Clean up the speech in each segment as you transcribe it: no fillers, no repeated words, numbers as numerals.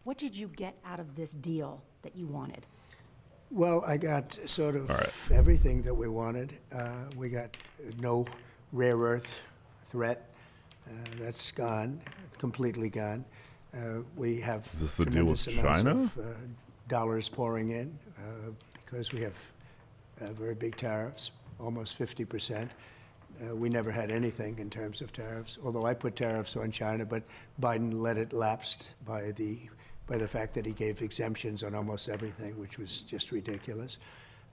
What did you get out of this deal that you wanted? Well, I got sort of All right. everything that we wanted. We got no rare earth threat. That's gone, completely gone. We have Is this the deal with tremendous amounts China? of dollars pouring in because we have very big tariffs, almost 50%. We never had anything in terms of tariffs, although I put tariffs on China, but Biden let it lapse by the fact that he gave exemptions on almost everything, which was just ridiculous.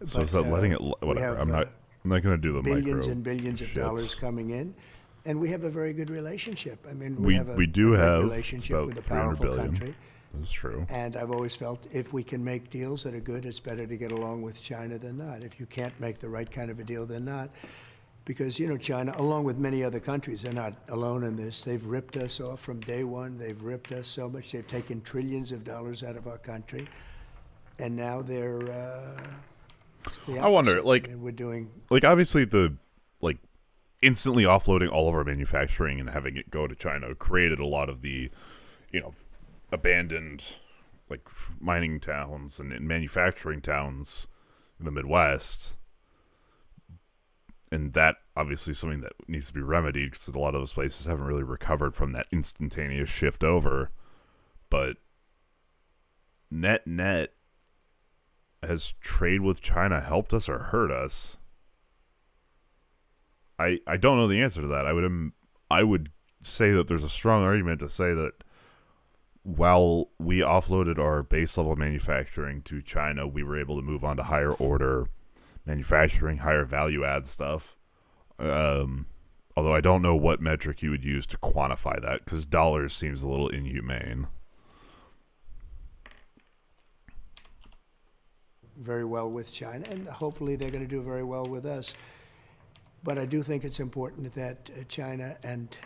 So is that letting it? Whatever. I'm not going to do the billions micro and billions of shits. dollars coming in, and we have a very good relationship. I mean, We have a do great have relationship about with a 300 powerful billion. country. That's true. And I've always felt if we can make deals that are good, it's better to get along with China than not. If you can't make the right kind of a deal, then not. Because, China, along with many other countries, they're not alone in this. They've ripped us off from day one. They've ripped us so much. They've taken trillions of dollars out of our country. And now they're the I wonder, opposite. like, I mean, we're doing obviously instantly offloading all of our manufacturing and having it go to China created a lot of the, abandoned, mining towns and manufacturing towns in the Midwest. And that obviously is something that needs to be remedied because a lot of those places haven't really recovered from that instantaneous shift over. But net, has trade with China helped us or hurt us? I don't know the answer to that. I would say that there's a strong argument to say that while we offloaded our base level manufacturing to China, we were able to move on to higher order manufacturing, higher value add stuff. Although I don't know what metric you would use to quantify that because dollars seems a little inhumane. very well with China, and hopefully they're going to do very well with us. But I do think it's important that China and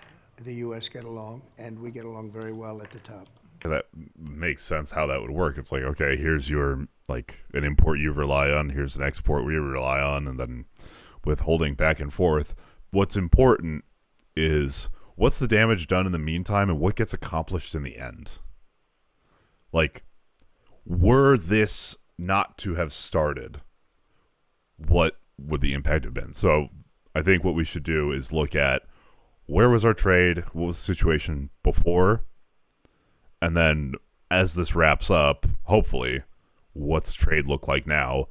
the U.S. get along, and we get along very well at the top. That makes sense how that would work. It's like, okay, here's your, an import you rely on, here's an export we rely on, and then with holding back and forth. What's important is what's the damage done in the meantime and what gets accomplished in the end. Were this not to have started, what would the impact have been? So I think what we should do is look at where was our trade, what was the situation before, and then as this wraps up, hopefully, what's trade look like now?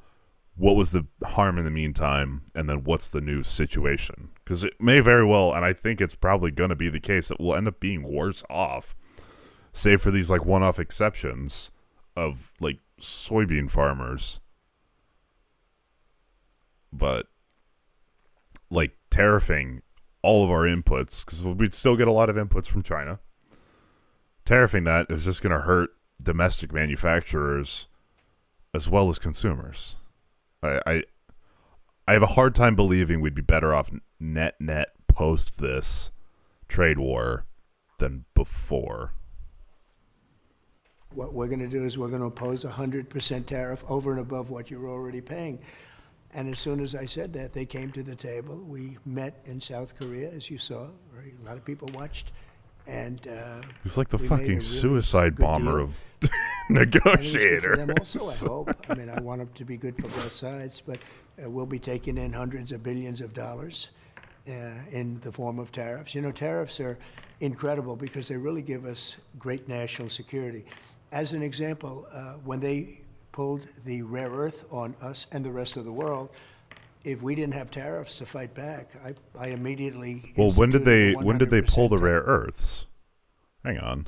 What was the harm in the meantime? And then what's the new situation? Because it may very well, and I think it's probably going to be the case, that we'll end up being worse off, save for these one-off exceptions of soybean farmers. But tariffing all of our inputs, because we'd still get a lot of inputs from China. Tariffing that is just going to hurt domestic manufacturers as well as consumers. I have a hard time believing we'd be better off net post this trade war than before. What we're going to do is we're going to impose a 100% tariff over and above what you're already paying. And as soon as I said that, they came to the table. We met in South Korea, as you saw. A lot of people watched. And he's like the we made a fucking really suicide good bomber deal. of And it was good negotiator. for them also, I hope. I mean, I want them to be good for both sides, but we'll be taking in hundreds of billions of dollars in the form of tariffs. Tariffs are incredible because they really give us great national security. As an example, when they pulled the rare earth on us and the rest of the world, if we didn't have tariffs to fight back, I immediately Well, when did they pull the 100% rare earths? Hang on.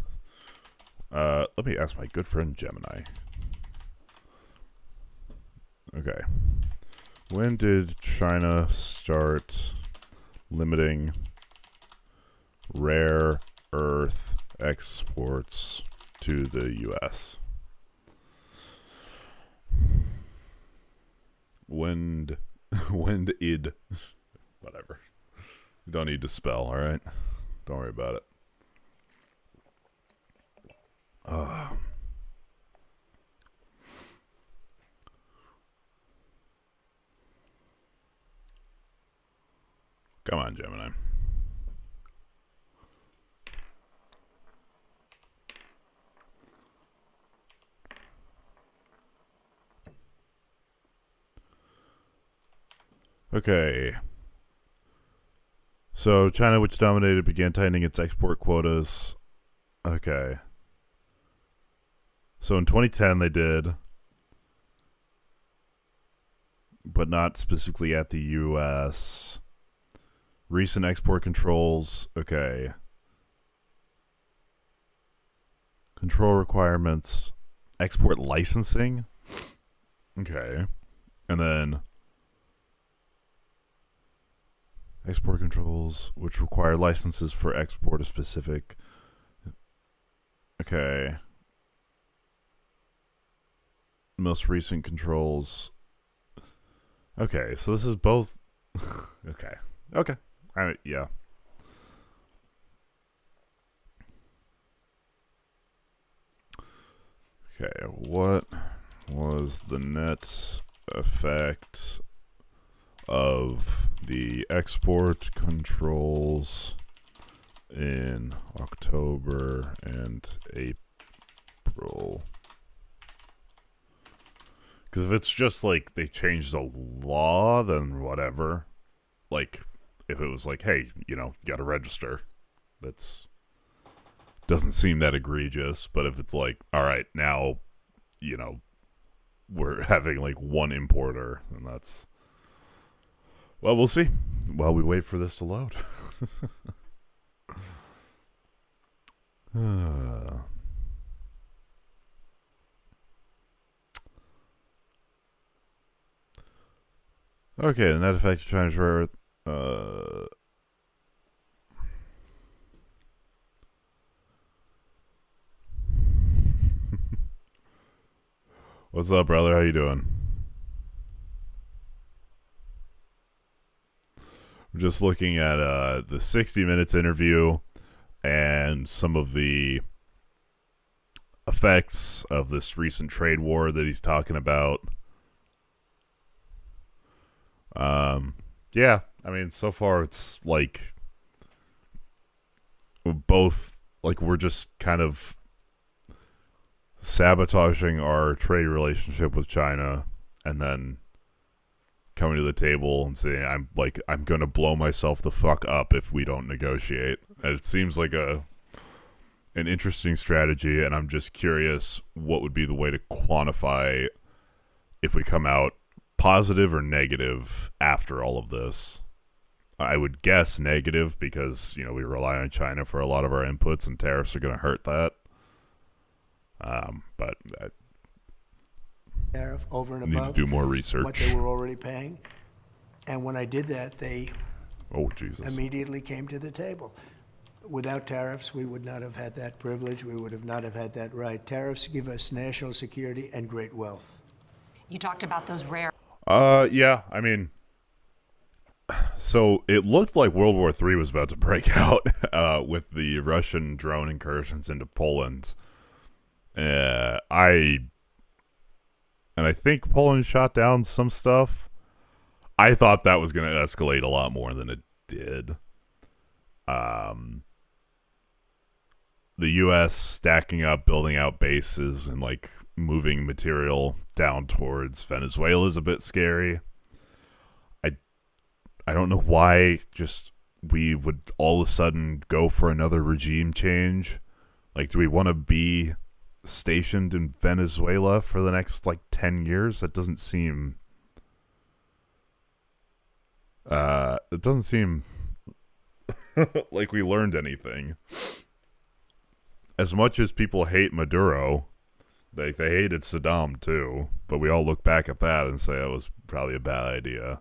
Let me ask my good friend Gemini. Okay. When did China start limiting rare earth exports to the U.S.? Whatever. You don't need to spell, all right? Don't worry about it. Come on, Gemini. Okay. So China, which dominated, began tightening its export quotas. Okay. So in 2010 they did, but not specifically at the U.S. Recent export controls. Okay. Control requirements. Export licensing. Okay. And then export controls, which require licenses for export of specific. Okay. Most recent controls. Okay, so this is both. Okay. Okay. Yeah. Okay, what was the net effect of the export controls in October and April? Because if it's just like they changed the law, then whatever. Like, if it was like, hey, you got to register, that's doesn't seem that egregious. But if it's like, all right, now, we're having like one importer, then that's, well, we'll see while we wait for this to load. Okay, the net effect of China's rare earth. What's up, brother? How you doing? I'm just looking at the 60 Minutes interview and some of the effects of this recent trade war that he's talking about. Yeah, I mean, so far it's like we're just kind of sabotaging our trade relationship with China and then coming to the table and saying, I'm going to blow myself the fuck up if we don't negotiate. And it seems like an interesting strategy, and I'm just curious what would be the way to quantify if we come out positive or negative after all of this. I would guess negative because, we rely on China for a lot of our inputs and tariffs are going to hurt that. But Tariff over and need above to do more research. what they were already paying. And when I did that, they immediately came to the table. Without tariffs, we would not have had that privilege. We would have not have had that right. Tariffs give us national security and great wealth. You talked about those rare. Yeah, I mean, so it looked like World War III was about to break out with the Russian drone incursions into Poland. I think Poland shot down some stuff. I thought that was going to escalate a lot more than it did. The U.S. stacking up, building out bases, and like moving material down towards Venezuela is a bit scary. I don't know why just we would all of a sudden go for another regime change. Like, do we want to be stationed in Venezuela for the next 10 years? That doesn't seem like we learned anything. As much as people hate Maduro, they hated Saddam too, but we all look back at that and say that was probably a bad idea.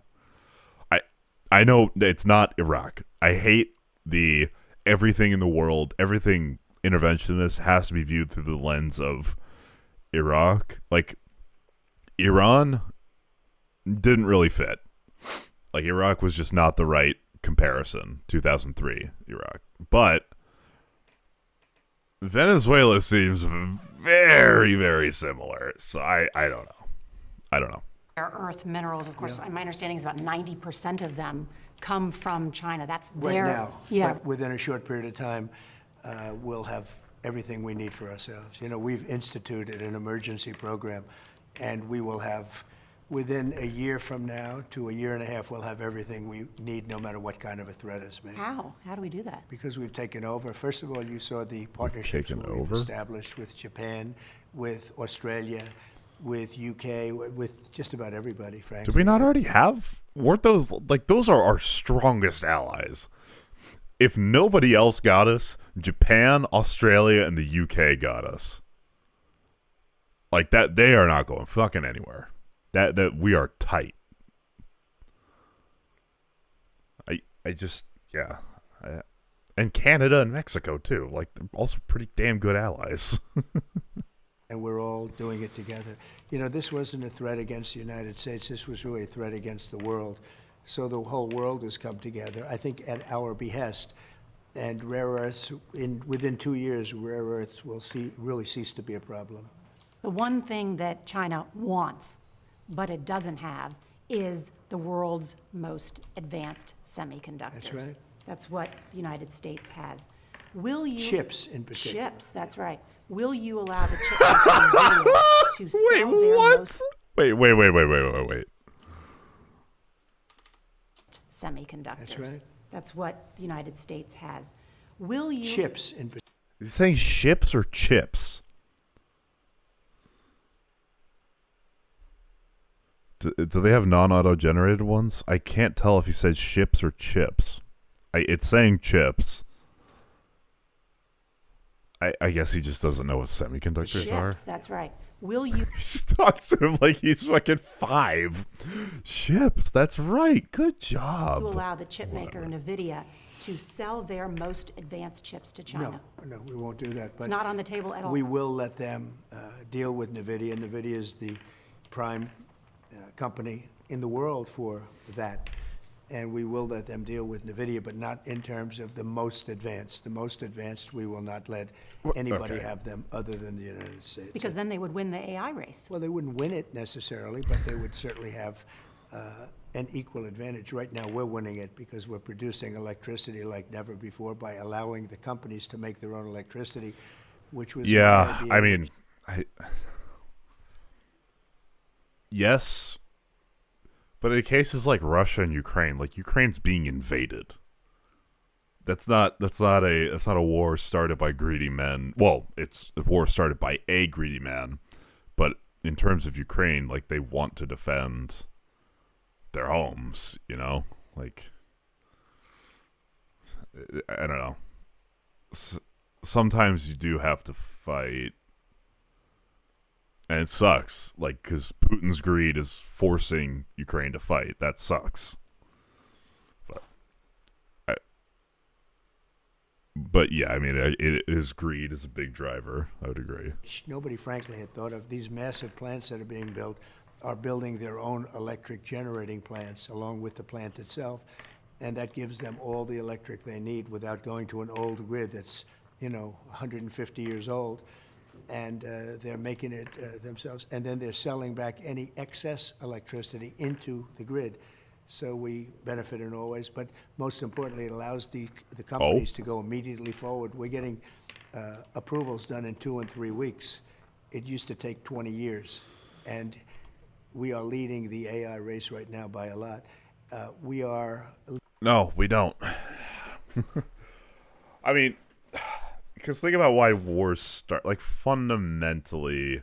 I know it's not Iraq. I hate the everything in the world, everything interventionist has to be viewed through the lens of Iraq. Like, Iran didn't really fit. Like, Iraq was just not the right comparison. 2003 Iraq. But Venezuela seems very, very similar. So I don't know. Rare earth minerals, of course, my understanding is about 90% of them come from China. That's Right their, now. yeah. But within a short period of time, we'll have everything we need for ourselves. We've instituted an emergency program, and we will have within a year from now to a year and a half, we'll have everything we need, no matter what kind of a threat is made. How? How do we do that? Because we've taken over. First of all, you saw the partnerships taken we've over? established with Japan, with Australia, with UK, with just about everybody, frankly. Did we not already have? Weren't those like those are our strongest allies? If nobody else got us, Japan, Australia, and the UK got us. Like that, they are not going fucking anywhere. That we are tight. I just yeah, and Canada and Mexico too. Like they're also pretty damn good allies. And we're all doing it together. You know, this wasn't a threat against the United States. This was really a threat against the world. So the whole world has come together, I think, at our behest. And rare earths, within 2 years, rare earths will really cease to be a problem. The one thing that China wants, but it doesn't have, is the world's most advanced semiconductors. That's right. That's what the United States has. Will you... Chips, in particular. Chips, that's right. Will you allow the chip maker to sell their most Wait. semiconductors? That's right. That's what the United States has. Will you... Chips, in particular. Is he saying ships or chips? Do they have non-auto generated ones? I can't tell if he says ships or chips. It's saying chips. I guess he just doesn't know what semiconductors are. Chips, that's right. Will you... He talks to him like he's fucking 5. Ships, that's right. Good job. to allow the chip maker NVIDIA to sell their most advanced chips to China? No, we won't do that. It's not on the table at all. We will let them deal with NVIDIA. NVIDIA is the prime company in the world for that. And we will let them deal with NVIDIA, but not in terms of the most advanced. The most advanced, we will not let anybody Okay. have them other than the United States. Because then they would win the AI race. Well, they wouldn't win it necessarily, but they would certainly have an equal advantage. Right now, we're winning it because we're producing electricity like never before by allowing the companies to make their own electricity, which was Yeah, my idea. Yes, but in cases like Russia and Ukraine, like Ukraine's being invaded. That's not a war started by greedy men. Well, it's a war started by a greedy man, but in terms of Ukraine, like they want to defend their homes, you know? Like I don't know. Sometimes you do have to fight. And it sucks, like, because Putin's greed is forcing Ukraine to fight. That sucks. But yeah, I mean, his greed is a big driver. I would agree. Nobody, frankly, had thought of. These massive plants that are being built are building their own electric generating plants along with the plant itself, and that gives them all the electric they need without going to an old grid that's, 150 years old. And they're making it themselves, and then they're selling back any excess electricity into the grid. So we benefit in all ways, but most importantly, it allows the companies to go immediately forward. We're getting approvals done in 2 and 3 weeks. It used to take 20 years, and we are leading the AI race right now by a lot. We are... No, we don't. I mean... Because think about why wars start. Like, fundamentally,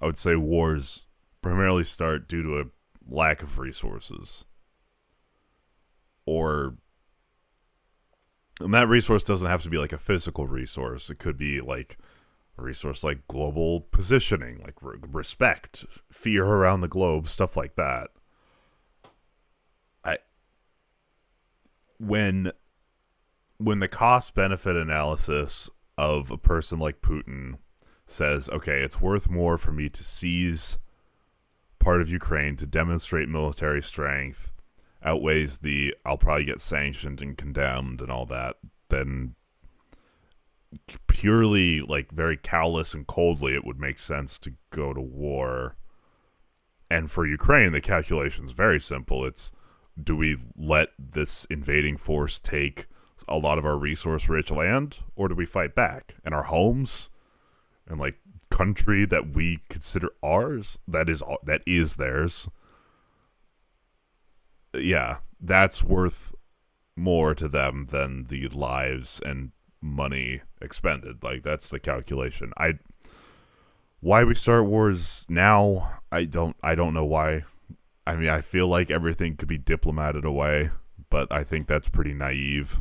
I would say wars primarily start due to a lack of resources. And that resource doesn't have to be like a physical resource. It could be like a resource like global positioning, like respect, fear around the globe, stuff like that. When the cost-benefit analysis of a person like Putin says, okay, it's worth more for me to seize part of Ukraine to demonstrate military strength, outweighs the I'll probably get sanctioned and condemned and all that, then purely, like, very callous and coldly, it would make sense to go to war. And for Ukraine, the calculation's very simple. It's, do we let this invading force take a lot of our resource-rich land, or do we fight back? And our homes, and like country that we consider ours, that is theirs, yeah, that's worth more to them than the lives and money expended. Like, that's the calculation. Why we start wars now, I don't know why. I mean, I feel like everything could be diplomated away, but I think that's pretty naive.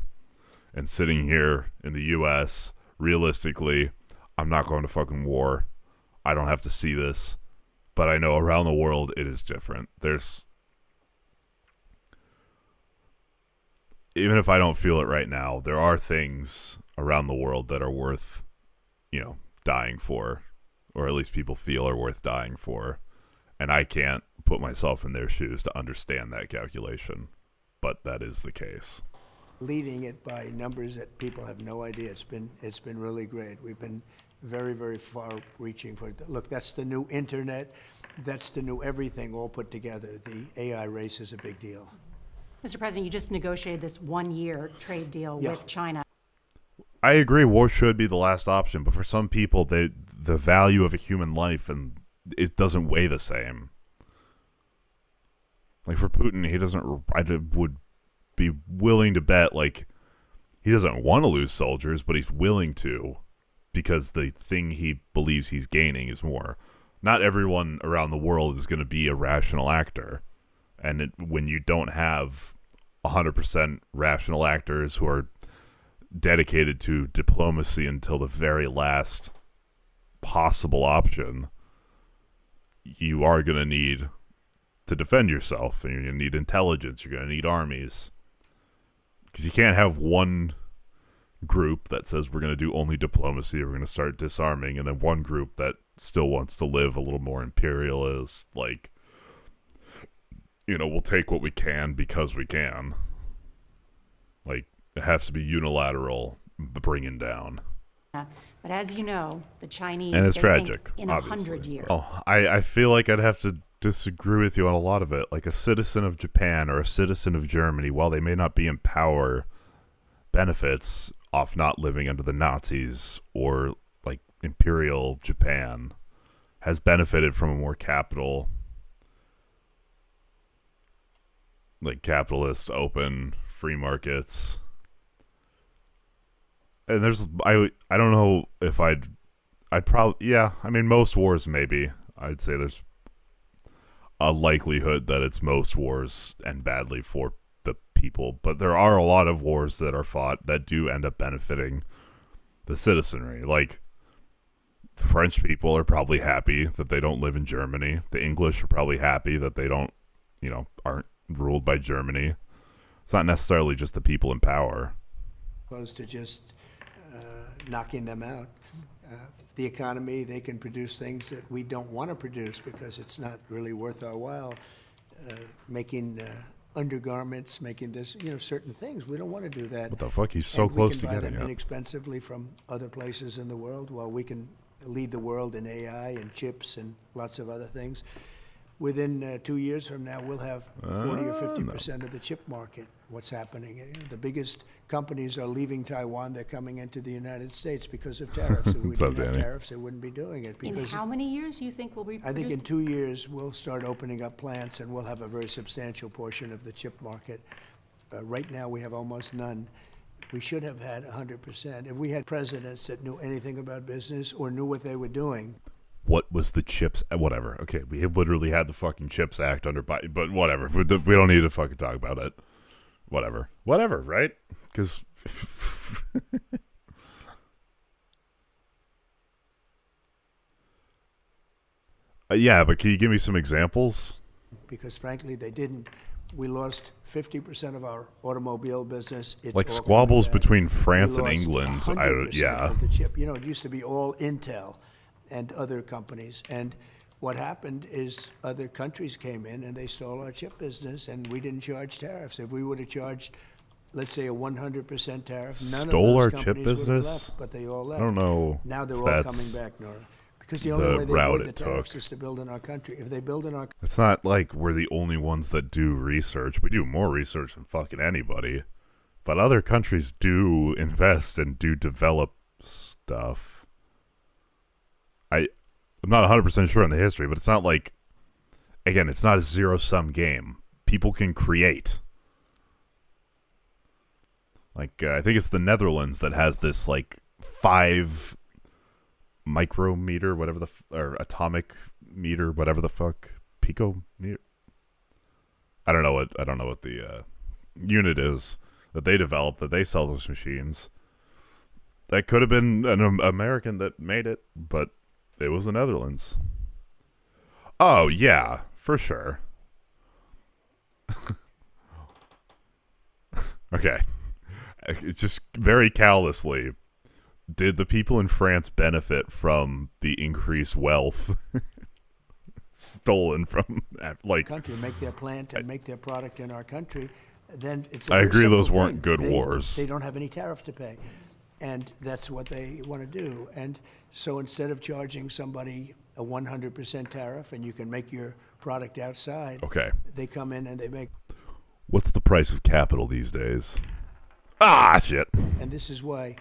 And sitting here in the US, realistically, I'm not going to fucking war. I don't have to see this. But I know around the world it is different. Even if I don't feel it right now, there are things around the world that are worth, dying for, or at least people feel are worth dying for. And I can't put myself in their shoes to understand that calculation, but that is the case. Leading it by numbers that people have no idea. It's been really great. We've been very, very far-reaching for it. Look, that's the new internet. That's the new everything all put together. The AI race is a big deal. Mr. President, you just negotiated this one-year trade deal Yeah. with China. I agree, war should be the last option, but for some people, the value of a human life and it doesn't weigh the same. Like for Putin, I would be willing to bet, like, he doesn't want to lose soldiers, but he's willing to, because the thing he believes he's gaining is more. Not everyone around the world is going to be a rational actor. And when you don't have 100% rational actors who are dedicated to diplomacy until the very last possible option, you are going to need to defend yourself, and you're going to need intelligence, you're going to need armies. Because you can't have one group that says we're going to do only diplomacy, we're going to start disarming, and then one group that still wants to live a little more imperialist, like, we'll take what we can because we can. Like, it has to be unilateral bringing down. But as you know, the Chinese, And it's they tragic, think in obviously. 100 years. Oh, I feel like I'd have to disagree with you on a lot of it. Like, a citizen of Japan or a citizen of Germany, while they may not be in power, benefits off not living under the Nazis or, like, Imperial Japan, has benefited from a more capitalist, open, free markets. And I don't know if I'd probably, yeah, I mean, most wars, maybe. I'd say there's a likelihood that it's most wars end badly for the people. But there are a lot of wars that are fought that do end up benefiting the citizenry. Like, French people are probably happy that they don't live in Germany. The English are probably happy that they don't, aren't ruled by Germany. It's not necessarily just the people in power. Opposed to just knocking them out. The economy, they can produce things that we don't want to produce because it's not really worth our while. Making undergarments, making this, certain things. We don't want to do that. What the fuck? He's so And close to we can buy getting them it. inexpensively from other places in the world, while we can lead the world in AI and chips and lots of other things. Within 2 years from now, we'll have 40 or 50% of the chip market. What's happening? The biggest companies are leaving Taiwan. They're coming into the United States because of tariffs. If we What's up, didn't have Danny? tariffs, they wouldn't be doing it. In Because how many years you think will be I produced? think in 2 years, we'll start opening up plants, and we'll have a very substantial portion of the chip market. Right now, we have almost none. We should have had 100%. If we had presidents that knew anything about business or knew what they were doing. What was the CHIPS? Whatever. Okay, we have literally had the fucking CHIPS Act under Biden, but whatever. We don't need to fucking talk about it. Whatever, right? Because yeah, but can you give me some examples? Because frankly, they didn't. We lost 50% of our automobile business. It's Like all coming squabbles back. between France We and lost England. 100% Yeah. of the chip. It used to be all Intel and other companies. And what happened is other countries came in and they stole our chip business, and we didn't charge tariffs. If we would have charged, let's say, a 100% tariff, none Stole of our those chip companies would have business? left, but they all I left. don't know. Now they're if all that's- coming back, Nora. Because the the only way they route avoid the it tariffs took. is to build in our country. If they build in our It's not like we're the only ones that do research. We do more research than fucking anybody. But other countries do invest and do develop stuff. I'm not 100% sure on the history, but it's not like, again, it's not a zero-sum game. people can create. Like, I think it's the Netherlands that has this, like, 5 micrometer, whatever or atomic meter, whatever the fuck, picometer. I don't know what the unit is that they developed, that they sell those machines. That could have been an American that made it, but it was the Netherlands. Oh, yeah, for sure. Okay. It's just very callously, did the people in France benefit from the increased wealth stolen from, like... country, make their plant and make their product in our country, then it's I agree those simple weren't thing. good wars. They don't have any tariff to pay. And that's what they want to do. And so instead of charging somebody a 100% tariff and you can make your product outside, Okay. they come in and they make... What's the price of capital these days? Ah, shit. And this is why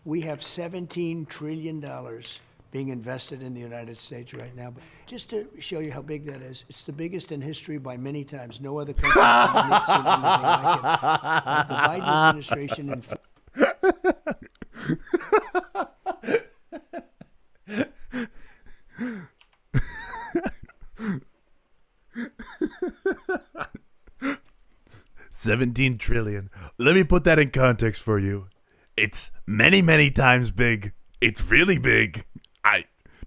we have $17 trillion being invested in the United States right now. But just to show you how big that is, it's the biggest in history by many times. No other country has seen anything like it. The Biden administration in 17 trillion. Let me put that in context for you. It's many, many times big. It's really big.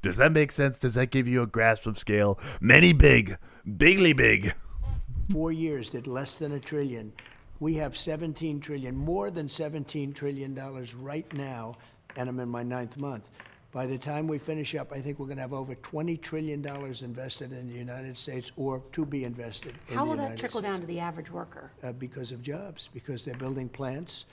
Does that make sense? Does that give you a grasp of scale? Many big. Bigly big. 4 years did less than $1 trillion. We have 17 trillion, more than $17 trillion right now, and I'm in my 9th month. By the time we finish up, I think we're going to have over $20 trillion invested in the United States or to be invested in the United States. How will that trickle down to the average worker? Because of jobs, because they're building plants.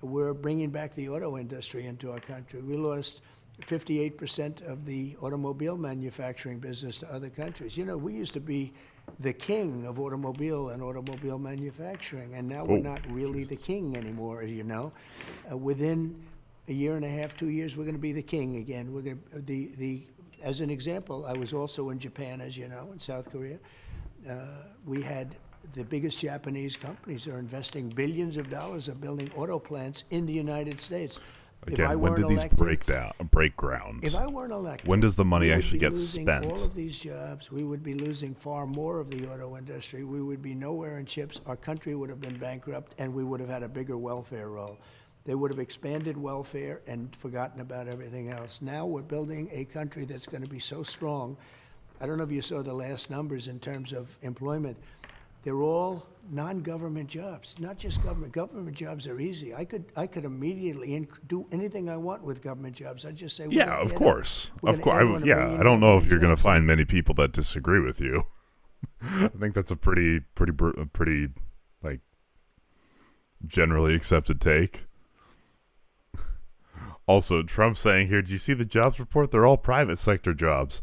We're bringing back the auto industry into our country. We lost 58% of the automobile manufacturing business to other countries. You know, we used to be the king of automobile and automobile manufacturing, and now we're not really the king anymore, as you know. Within a year and a half, 2 years, we're going to be the king again. We're going to, as an example, I was also in Japan, as you know, in South Korea. We had the biggest Japanese companies are investing billions of dollars of building auto plants in the United States. Again, when did these break grounds? If I weren't elected, when does the money we would actually be get losing spent? all of these jobs. We would be losing far more of the auto industry. We would be nowhere in chips. Our country would have been bankrupt, and we would have had a bigger welfare roll. They would have expanded welfare and forgotten about everything else. Now we're building a country that's going to be so strong. I don't know if you saw the last numbers in terms of employment. They're all non-government jobs, not just government. Government jobs are easy. I could immediately do anything I want with government jobs. I just say, yeah, of course. Of course. Yeah, I don't know if you're going to find many people that disagree with you. I think that's a pretty like generally accepted take. Also, Trump saying here, do you see the jobs report? They're all private sector jobs.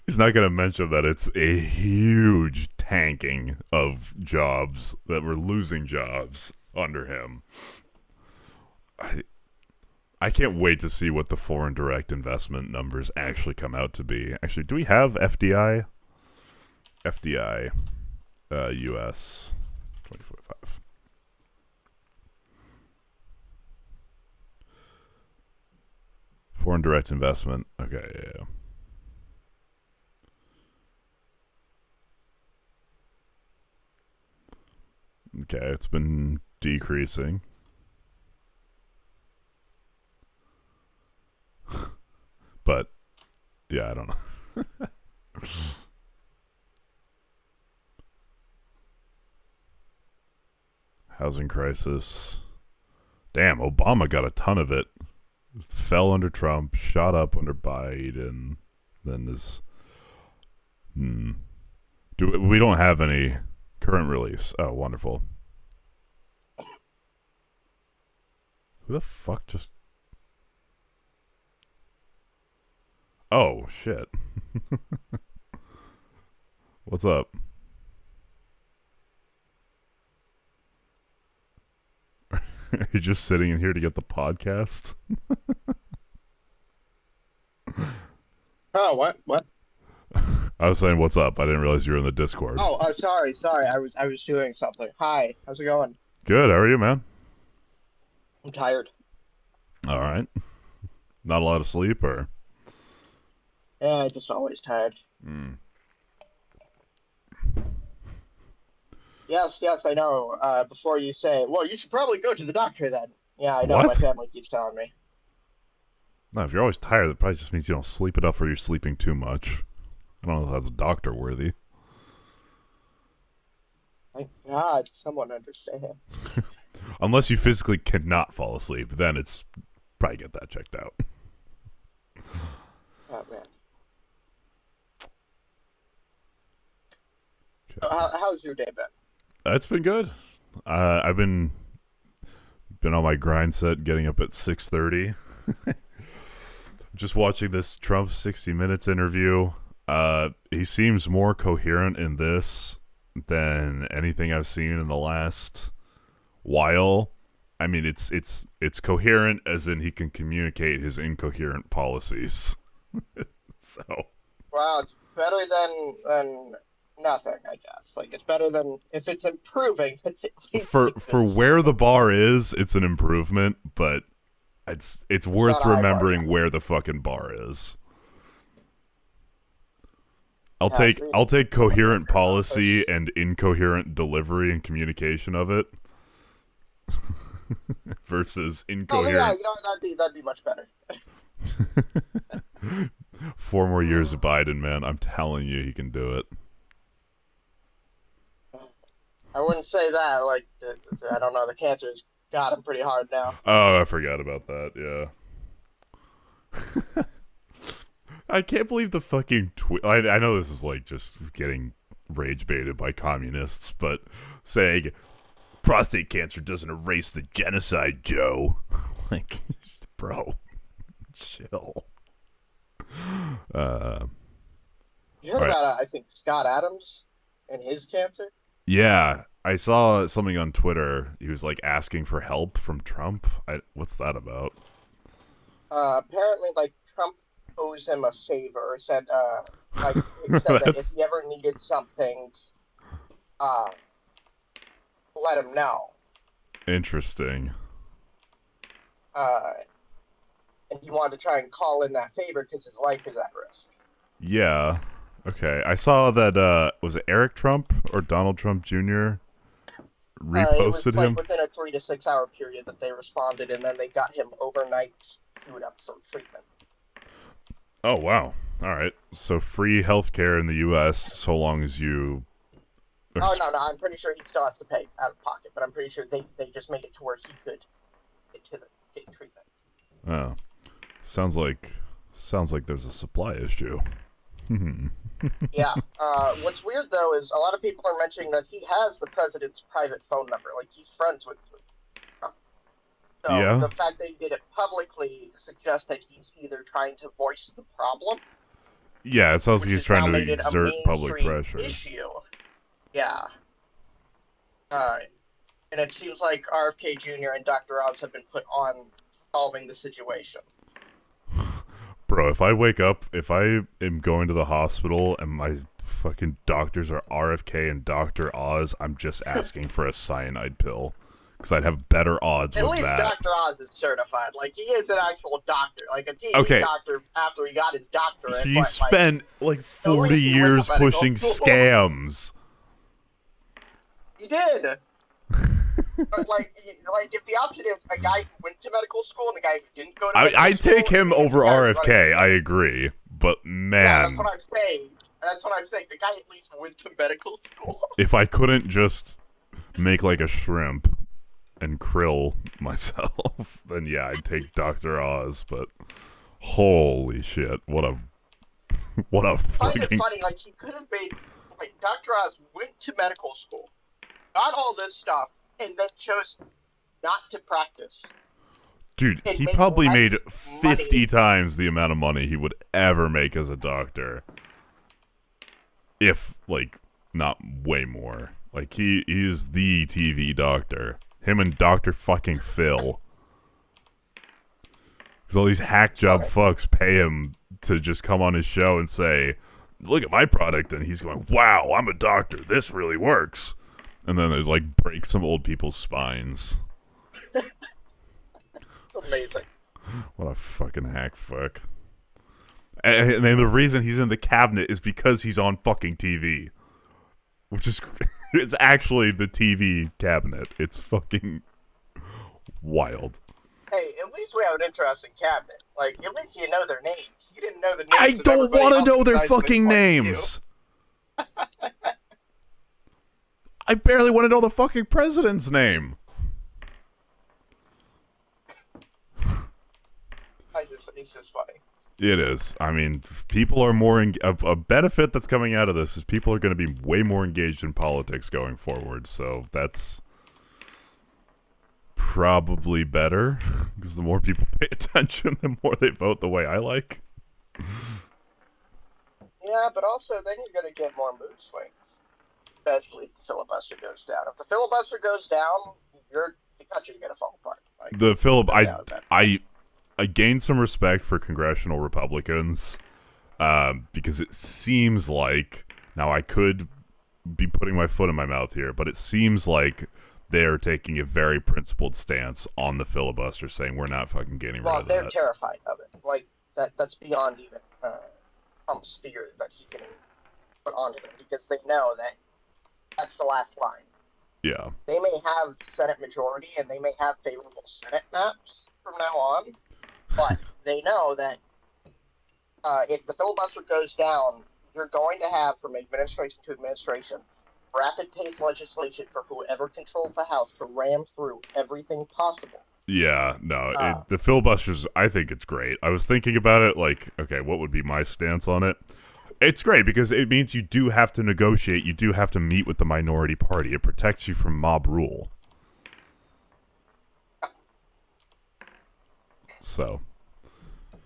He's not going to mention that it's a huge tanking of jobs, that we're losing jobs under him. I can't wait to see what the foreign direct investment numbers actually come out to be. Actually, do we have FDI? FDI, U.S. 2045. Foreign direct investment. Okay, yeah. Okay, it's been decreasing. But, yeah, I don't know. Housing crisis. Damn, Obama got a ton of it. Fell under Trump, shot up under Biden. Then this... We don't have any current release. Oh, wonderful. Who the fuck just... Oh, shit. What's up? Are you just sitting in here to get the podcast? Oh, what? I was saying, what's up? I didn't realize you were in the Discord. Oh, sorry. I was doing something. Hi, how's it going? Good. How are you, man? I'm tired. All right. Not a lot of sleep, or? Yeah, just always tired. Yes, I know. Before you say, well, you should probably go to the doctor then. Yeah, I know. What? My family keeps telling me. No, if you're always tired, that probably just means you don't sleep enough or you're sleeping too much. I don't know if that's doctor worthy. Thank God, someone understands. Unless you physically cannot fall asleep, then it's probably get that checked out. Oh man. So how's your day been? It's been good. I've been on my grind set, getting up at 6:30. Just watching this Trump 60 Minutes interview. He seems more coherent in this than anything I've seen in the last while. I mean, it's coherent as in he can communicate his incoherent policies. So, Well, it's better than nothing, I guess. Like it's better than if it's improving. It's at least for where the bar is, it's an improvement, but it's worth not high bar. remembering where the fucking bar is. I'll take coherent policy and incoherent delivery and communication of it versus Oh incoherent. yeah, that'd be much better. 4 more years of Biden, man. I'm telling you, he can do it. I wouldn't say that. Like I don't know, the cancer's got him pretty hard now. Oh, I forgot about that. Yeah. I can't believe the fucking tweet. I know this is like just getting rage baited by communists, but saying prostate cancer doesn't erase the genocide, Joe. Like, bro, chill. You heard Right. about I think Scott Adams and his cancer? Yeah, I saw something on Twitter. He was like asking for help from Trump. What's that about? Apparently, like Trump owes him a favor. Said like he said that if he ever needed something, let him know. Interesting. And he wanted to try and call in that favor because his life is at risk. Yeah. Okay. I saw that. Was it Eric Trump or Donald Trump Jr. reposted It was him? like within a 3 to 6 hour period that they responded, and then they got him overnight queued up for treatment. Oh, wow. All right. So free healthcare in the U.S. so long as you... Oh no, I'm pretty sure he still has to pay out of pocket, but I'm pretty sure they just made it to where he could get treatment. Oh. Sounds like there's a supply issue. Yeah. What's weird though is a lot of people are mentioning that he has the president's private phone number. Like he's friends with Trump. So Yeah. the fact that he did it publicly suggests that he's either trying to voice the problem. Yeah, it sounds like which he's has trying now to made it a exert public mainstream pressure. Issue. Yeah. And it seems like RFK Jr. and Dr. Oz have been put on solving the situation. Bro, if I wake up, if I am going to the hospital and my fucking doctors are RFK and Dr. Oz, I'm just asking for a cyanide pill. Because I'd have better odds At with least that. Dr. Oz is certified. Like, he is an actual doctor. Like, a TV Okay. doctor after he got his doctorate. He but, spent like 40 least he went years to medical pushing school. scams. He did. But, if the option is a guy who went to medical school and a guy who didn't go to medical I'd school, take him and over the guy who's RFK, running I scams. agree. But Yeah, man, that's what I'm saying. That's what I'm saying. The guy at least went to medical school. if I couldn't just make like a shrimp and krill myself, then yeah, I'd take Dr. Oz, but holy shit, what a I find it fucking... funny, like, he could have made, like, Dr. Oz went to medical school, got all this stuff, and then chose not to practice. Dude, and he make probably less made money. 50 times the amount of money he would ever make as a doctor. If, like, not way more. Like, he is the TV doctor. Him and Dr. fucking Phil. Because all these hack job fucks pay him to just come on his show and say, look at my product, and he's going, wow, I'm a doctor, this really works. And then there's like break some old people's spines. Amazing. What a fucking hack fuck. And then the reason he's in the cabinet is because he's on fucking TV. Which is, it's actually the TV cabinet. It's fucking wild. Hey, at least we have an interesting cabinet. Like, at least you know their names. You didn't know the names. I of don't everybody want to else know their besides this fucking one names. I barely want to know the fucking president's name. It's just funny. It is. I mean, people are more... a benefit that's coming out of this is people are going to be way more engaged in politics going forward. So that's probably better. Because the more people pay attention, the more they vote the way I like. Yeah, but also then you're going to get more mood swings. Especially if the filibuster goes down. If the filibuster goes down, the country's going to fall apart. Like, I gained some respect for congressional Republicans because it seems like, now I could be putting my foot in my mouth here, but it seems like they're taking a very principled stance on the filibuster, saying we're not fucking getting rid of that. Well, they're terrified of it. Like, that's beyond even Trump's fear that he can put onto them, because they know that that's the last line. Yeah. They may have Senate majority and they may have favorable Senate maps from now on, but they know that if the filibuster goes down, you're going to have, from administration to administration, rapid-paced legislation for whoever controls the House to ram through everything possible. Yeah, no, the filibusters, I think it's great. I was thinking about it, like, okay, what would be my stance on it? It's great because it means you do have to negotiate, you do have to meet with the minority party. It protects you from mob rule. So.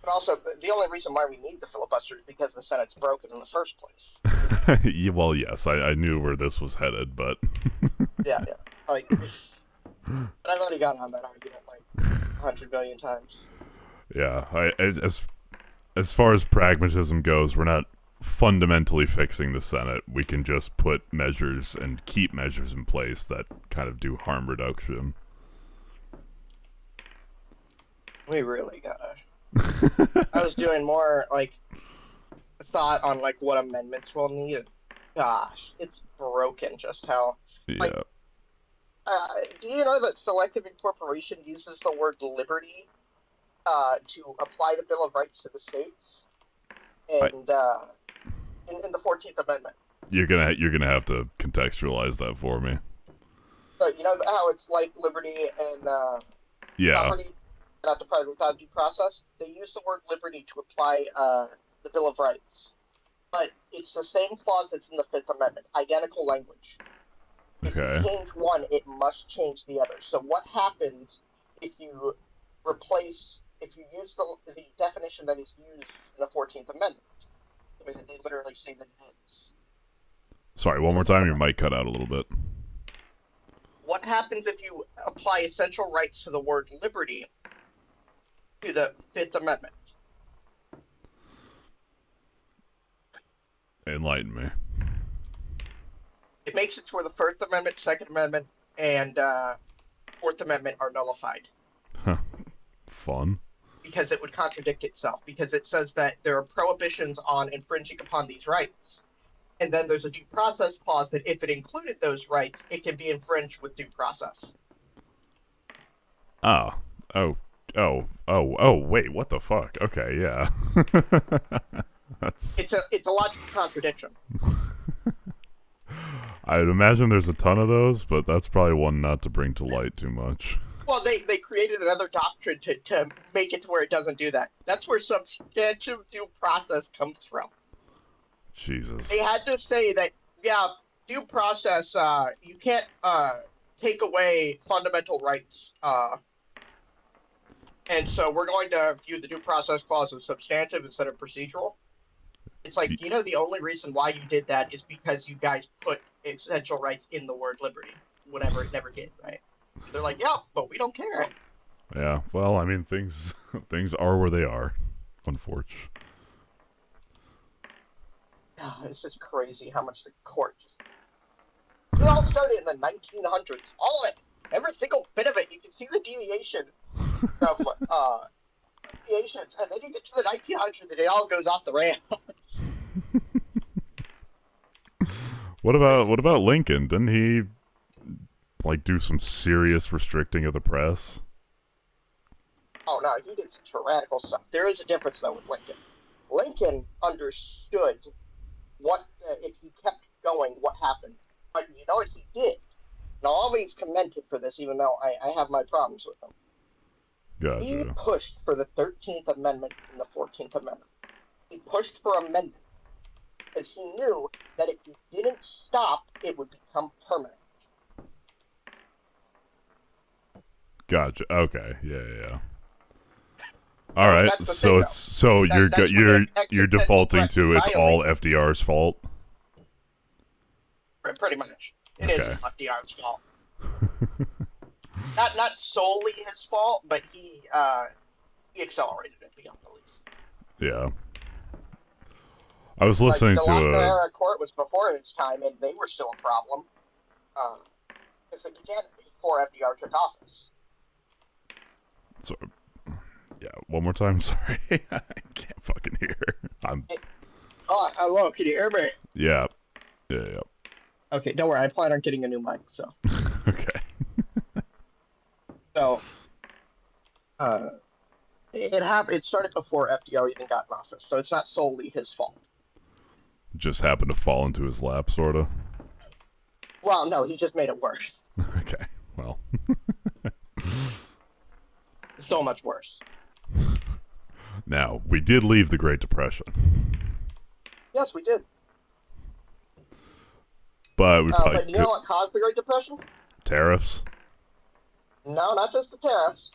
But also, the only reason why we need the filibuster is because the Senate's broken in the first place. Well, yes, I knew where this was headed, but... yeah. Like, but I've already gone on that argument like 100 billion times. Yeah, as far as pragmatism goes, we're not fundamentally fixing the Senate. We can just put measures and keep measures in place that kind of do harm reduction. We really gotta. I was doing more like thought on like what amendments we'll need. And, gosh, it's broken just how. Yeah. Like, do you know that selective incorporation uses the word liberty to apply the Bill of Rights to the states? And in the 14th Amendment. You're gonna have to contextualize that for me. So you know how it's life, liberty, and property not deprived without due process? They use the word liberty to apply the Bill of Rights. But it's the same clause that's in the Fifth Amendment. Identical language. If you change one, it must change the other. So what happens if you use the definition that is used in the 14th Amendment? I mean, they literally say that it is. Sorry, one more time, your mic cut out a little bit. What happens if you apply essential rights to the word liberty to the Fifth Amendment? Enlighten me. It makes it to where the First Amendment, Second Amendment, and Fourth Amendment are nullified. Fun. Because it would contradict itself. Because it says that there are prohibitions on infringing upon these rights. And then there's a due process clause that if it included those rights, it can be infringed with due process. Wait, what the fuck? Okay, yeah. It's a logical contradiction. I'd imagine there's a ton of those, but that's probably one not to bring to light too much. Well, they created another doctrine to make it to where it doesn't do that. That's where substantive due process comes from. Jesus. They had to say that, yeah, due process, you can't take away fundamental rights. And so we're going to view the due process clause as substantive instead of procedural. It's like, you know, the only reason why you did that is because you guys put essential rights in the word liberty, whatever it never did, right? They're like, yeah, but we don't care. Yeah, well, I mean, things are where they are, unfortunately. it's just crazy how much the court just. It all started in the 1900s. All of it, every single bit of it. You can see the deviation from deviations, and then you get to the 1900s, and it all goes off the rails. What about Lincoln? Didn't he like do some serious restricting of the press? Oh no, he did some tyrannical stuff. There is a difference though with Lincoln. Lincoln understood what if he kept going, what happened. But you know what he did? And I'll always commend him for this, even though I have my problems with him. Gotcha. He pushed for the 13th Amendment and the 14th Amendment. He pushed for amendment because he knew that if he didn't stop, it would become permanent. Gotcha. Okay. Yeah. All right. That's the So thing, it's so you're defaulting to it's all FDR's fault. Pretty much, it is FDR's fault. not solely his fault, but he accelerated it beyond belief. Yeah. I was listening the to Lochner court was before his time, and they were still a problem. Because it began before FDR took office. So, yeah, one more time. Sorry, I can't fucking hear. Hello, can you hear me? Yeah. Okay, don't worry. I plan on getting a new mic. So. Okay. So. It happened. It started before FDR even got in office, so it's not solely his fault. Just happened to fall into his lap, sorta. Well, no, he just made it worse. Okay. Well. So much worse. Now, we did leave the Great Depression. Yes, we did. But we probably but you know what caused the Great Depression? Tariffs? No, not just the tariffs.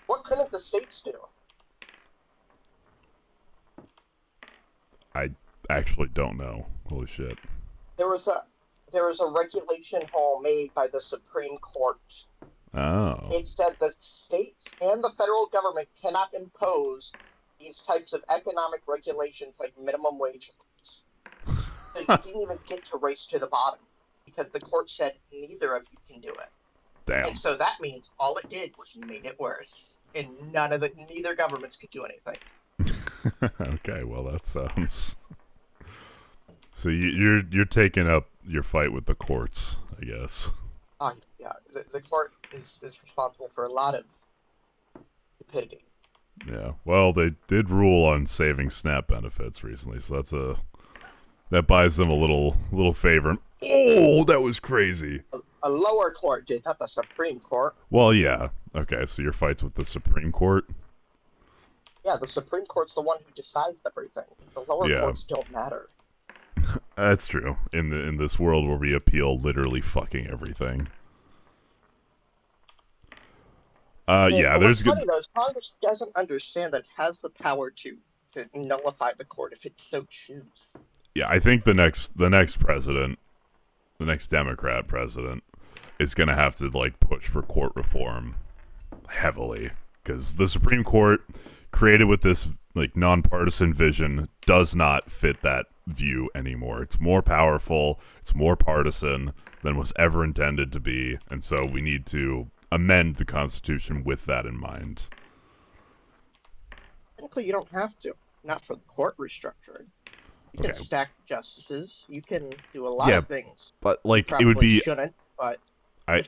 What couldn't the states do? I actually don't know. Holy shit. There was a regulation made by the Supreme Court. Oh. It said the states and the federal government cannot impose these types of economic regulations like minimum wage. So you didn't even get to race to the bottom because the court said neither of you can do it. Damn. And so that means all it did was made it worse, and neither governments could do anything. Okay, well that sounds. So you're taking up your fight with the courts, I guess. Yeah, the court is responsible for a lot of stupidity. Yeah, well, they did rule on saving SNAP benefits recently, so that buys them a little favor. Oh, that was crazy. A lower court did, not the Supreme Court. Well, yeah. Okay, so your fight's with the Supreme Court? Yeah, the Supreme Court's the one who decides everything. The lower courts don't matter. That's true. In this world where we appeal literally fucking everything. There's what's funny though is Congress doesn't understand that it has the power to nullify the court if it so chooses. Yeah, I think the next president, the next Democrat president, is gonna have to like push for court reform heavily because the Supreme Court, created with this like nonpartisan vision, does not fit that view anymore. It's more powerful, it's more partisan than was ever intended to be, and so we need to amend the Constitution with that in mind. Technically, you don't have to. Not for the court restructuring. You can stack justices. You can do a lot of things. But like it would be. Shouldn't, but I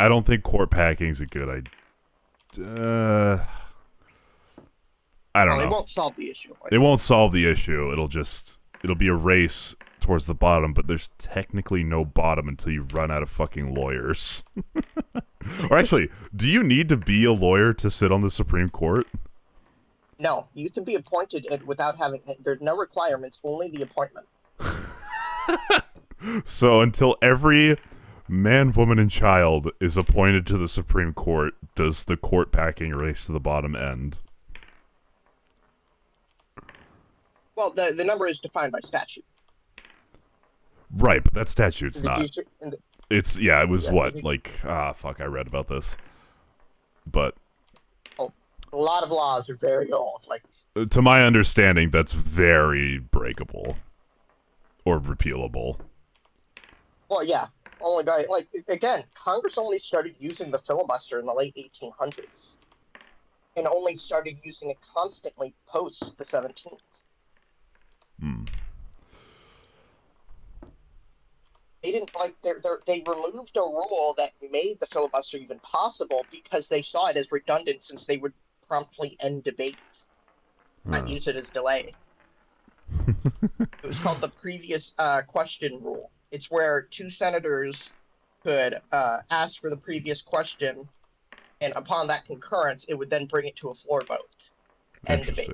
don't think court packing's a good idea. I don't know. It won't solve the issue. It won't solve the issue. It'll be a race towards the bottom, but there's technically no bottom until you run out of fucking lawyers. Or actually, do you need to be a lawyer to sit on the Supreme Court? No, you can be appointed without having. There's no requirements, only the appointment. So until every man, woman, and child is appointed to the Supreme Court, does the court packing race to the bottom end? Well, the number is defined by statute. Right, but that statute's not. It was I read about this. But a lot of laws are very old. Like to my understanding, that's very breakable or repealable. Well, yeah. Only by, like, again, Congress only started using the filibuster in the late 1800s. And only started using it constantly post the 17th. They didn't, like, they removed a rule that made the filibuster even possible because they saw it as redundant since they would promptly end debate, not use it as delay. It was called the previous question rule. It's where two senators could ask for the previous question, and upon that concurrence, it would then bring it to a floor vote and debate.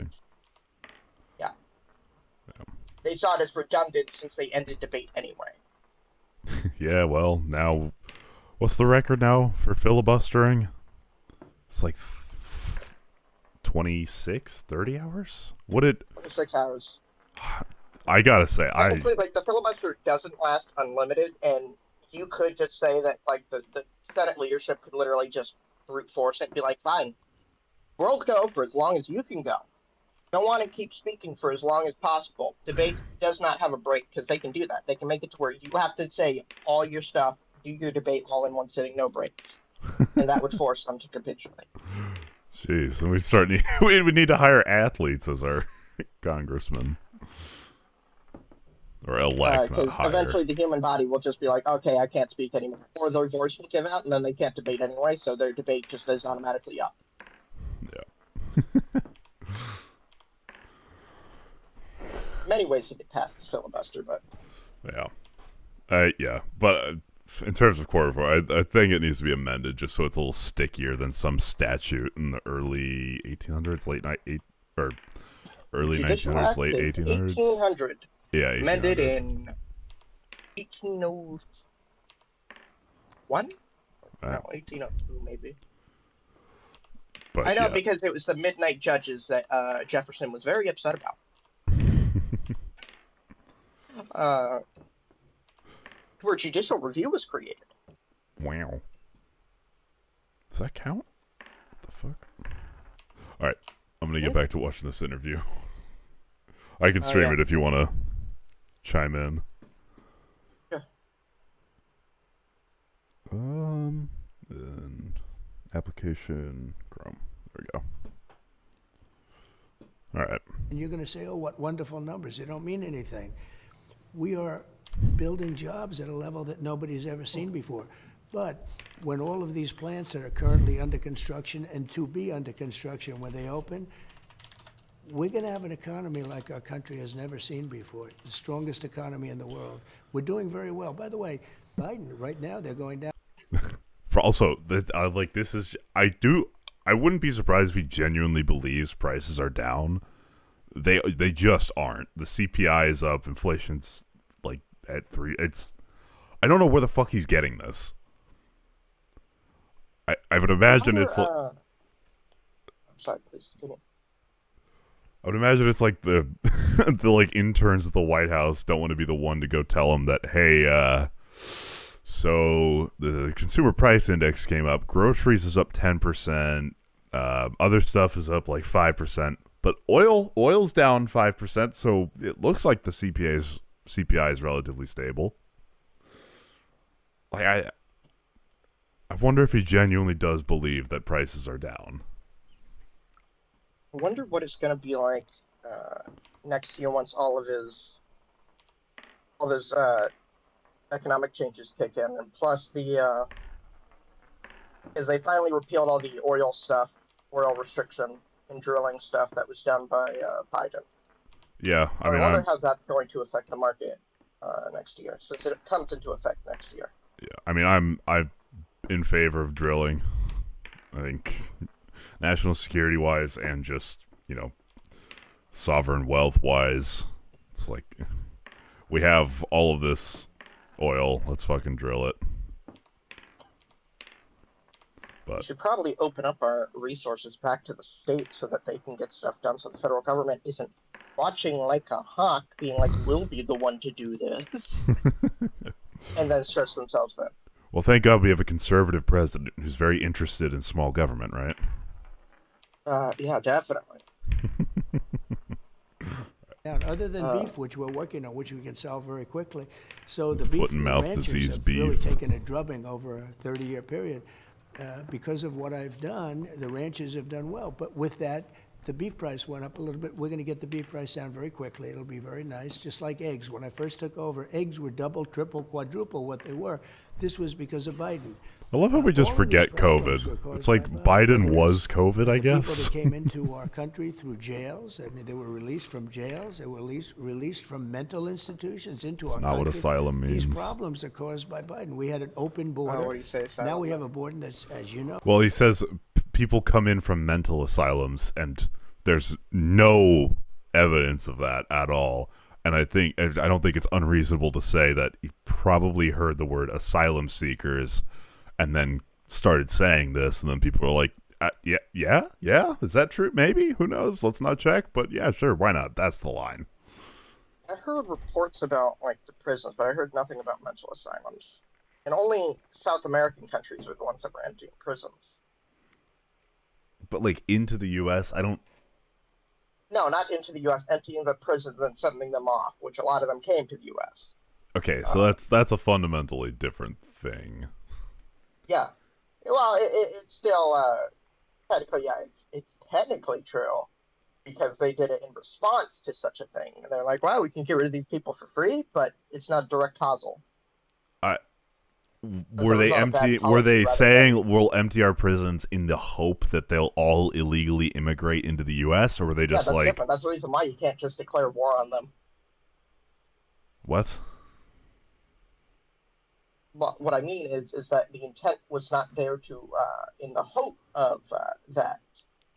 Yeah. They saw it as redundant since they ended debate anyway. Yeah, well, now, what's the record now for filibustering? It's like 26, 30 hours? 26 hours. I gotta say, Actually, like, the filibuster doesn't last unlimited, and you could just say that, like, the Senate leadership could literally just brute force it and be like, fine, world go for as long as you can go. Don't want to keep speaking for as long as possible. Debate does not have a break because they can do that. They can make it to where you have to say all your stuff, do your debate all in one sitting, no breaks. And that would force them to capitulate. Jeez, and we need to hire athletes as our congressmen. Or elect, not Because hire. eventually the human body will just be like, okay, I can't speak anymore. Or their voice will give out, and then they can't debate anyway, so their debate just is automatically up. Yeah. Many ways to get past the filibuster, but... Yeah. But in terms of court reform, I think it needs to be amended just so it's a little stickier than some statute in the early 1800s, early 1900s, late 1800s. 1800. Yeah, 1800. Amended in 1801? No, 1802 maybe. But, I know, yeah. because it was the midnight judges that Jefferson was very upset about. Where judicial review was created. Wow. Does that count? What the fuck? Alright, I'm gonna get back to watching this interview. I can stream it if you want to chime in. Yeah. Then application Chrome. There we go. All right. And you're going to say, oh, what wonderful numbers. They don't mean anything. We are building jobs at a level that nobody's ever seen before. But when all of these plants that are currently under construction and to be under construction, when they open, we're going to have an economy like our country has never seen before. The strongest economy in the world. We're doing very well. By the way, Biden, right now, they're going down. Also, this is, I wouldn't be surprised if he genuinely believes prices are down. They just aren't. The CPI is up. Inflation's like at 3. I don't know where the fuck he's getting this. I would imagine it's like. I'm sorry, please continue. I would imagine it's like the like interns at the White House don't want to be the one to go tell them that, hey, so the consumer price index came up. Groceries is up 10%. Other stuff is up like 5%. But oil's down 5%. So it looks like the CPI is relatively stable. Like I wonder if he genuinely does believe that prices are down. I wonder what it's going to be like next year once all of his economic changes kick in, and plus as they finally repealed all the oil restriction and drilling stuff that was done by Biden. Yeah, I wonder how that's going to affect the market next year, since it comes into effect next year. Yeah, I mean, I'm in favor of drilling. I think national security wise and just, sovereign wealth wise, it's like we have all of this oil, let's fucking drill it. But we should probably open up our resources back to the states so that they can get stuff done, so the federal government isn't watching like a hawk, being like, we'll be the one to do this, and then stress themselves then. Well, thank God we have a conservative president who's very interested in small government, right? Yeah, definitely. out, other than beef, which we're working on, which we can solve very quickly. So the Foot beef and the mouth ranchers disease have really beef. taken a drubbing over a 30-year period. Because of what I've done, the ranchers have done well. But with that, the beef price went up a little bit. We're going to get the beef price down very quickly. It'll be very nice, just like eggs. When I first took over, eggs were double, triple, quadruple what they were. This was because of Biden. I love how we just All of these forget problems were COVID. caused It's like by Biden whether was it's COVID, I the people guess. that came into our country through jails. I mean, they were released from jails. They were released from mental institutions into our not country. what asylum These means. problems are caused by Biden. We had an open border. what do you say, asylum? Now we have a border that's, as you know, Well, he says people come in from mental asylums, and there's no evidence of that at all. And I don't think it's unreasonable to say that he probably heard the word asylum seekers, and then started saying this, and then people were like, yeah, is that true? Maybe, who knows? Let's not check, but yeah, sure, why not? That's the line. I heard reports about like the prisons, but I heard nothing about mental asylums. And only South American countries are the ones that were emptying prisons. But like into the U.S., I don't. No, not into the U.S., emptying the prisons and sending them off, which a lot of them came to the U.S. Okay, so that's a fundamentally different thing. Yeah. Well, it's still technically, yeah, it's technically true because they did it in response to such a thing. And they're like, wow, we can get rid of these people for free, but it's not direct causal. Were they empty? Were they saying we'll empty our prisons in the hope that they'll all illegally immigrate into the U.S., or were they just that's like, different. That's the reason why you can't just declare war on them. what? What I mean is that the intent was not there to in the hope of that.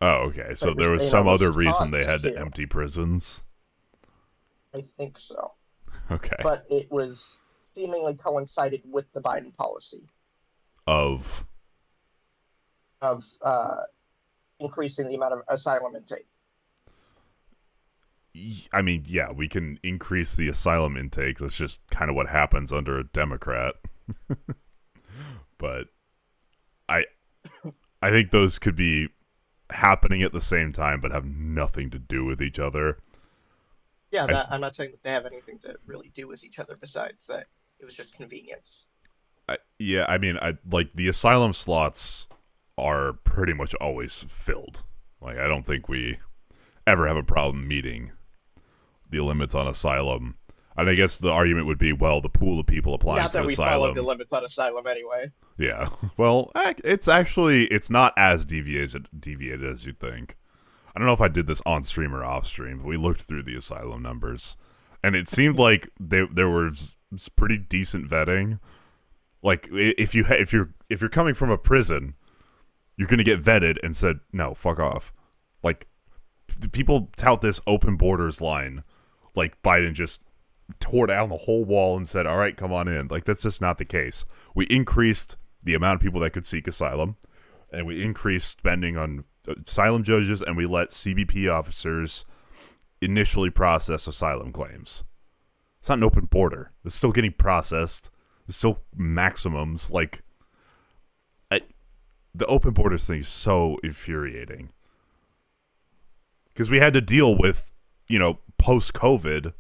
Oh, okay. So it there was was in a some other reason they response had to to- empty prisons. I think so, Okay. but it was seemingly coincided with the Biden policy Of of increasing the amount of asylum intake. I mean, yeah, we can increase the asylum intake. That's just kind of what happens under a Democrat. But I think those could be happening at the same time, but have nothing to do with each other. Yeah, I'm not saying that they have anything to really do with each other besides that it was just convenience. I mean, like the asylum slots are pretty much always filled. Like, I don't think we ever have a problem meeting the limits on asylum. And I guess the argument would be, well, the pool of people applying Not for that we followed asylum. the limits on asylum anyway. Yeah. Well, it's not as deviated as you'd think. I don't know if I did this on stream or off stream, but we looked through the asylum numbers, and it seemed like there was pretty decent vetting. Like if you're coming from a prison, you're gonna get vetted and said no, fuck off. Like people tout this open borders line, like Biden just tore down the whole wall and said, all right, come on in. Like that's just not the case. We increased the amount of people that could seek asylum, and we increased spending on asylum judges, and we let CBP officers initially process asylum claims. It's not an open border. It's still getting processed. There's still maximums. Like, the open borders thing is so infuriating. Because we had to deal with, post-COVID,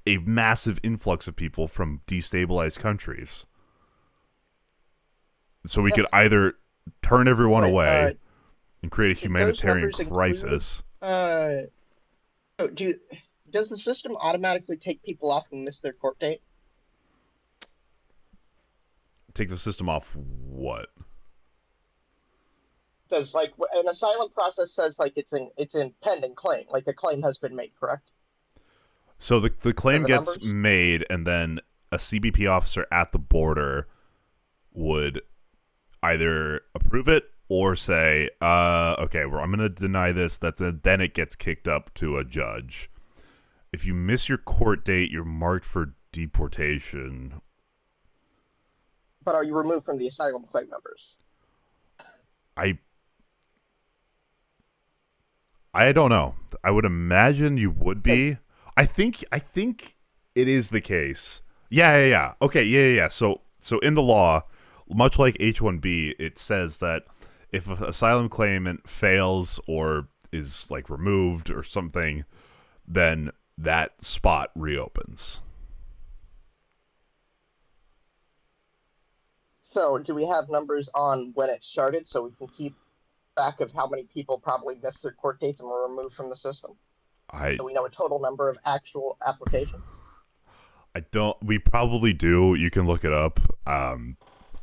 a massive influx of people from destabilized countries. So we could either turn everyone away and create a humanitarian crisis. Does the system automatically take people off who miss their court date? Take the system off what? Does like an asylum process says like it's in pending claim, like the claim has been made, correct? So the claim the gets numbers? made, and then a CBP officer at the border would either approve it or say, okay, I'm going to deny this. Then it gets kicked up to a judge. If you miss your court date, you're marked for deportation. But are you removed from the asylum claim numbers? I don't know. I would imagine you would be. I think it is the case. Yeah. Okay, yeah. So in the law, much like H-1B, it says that if an asylum claimant fails or is like removed or something, then that spot reopens. So, do we have numbers on when it started so we can keep track of how many people probably missed their court dates and were removed from the system? Do we know a total number of actual applications? I don't. We probably do. You can look it up. I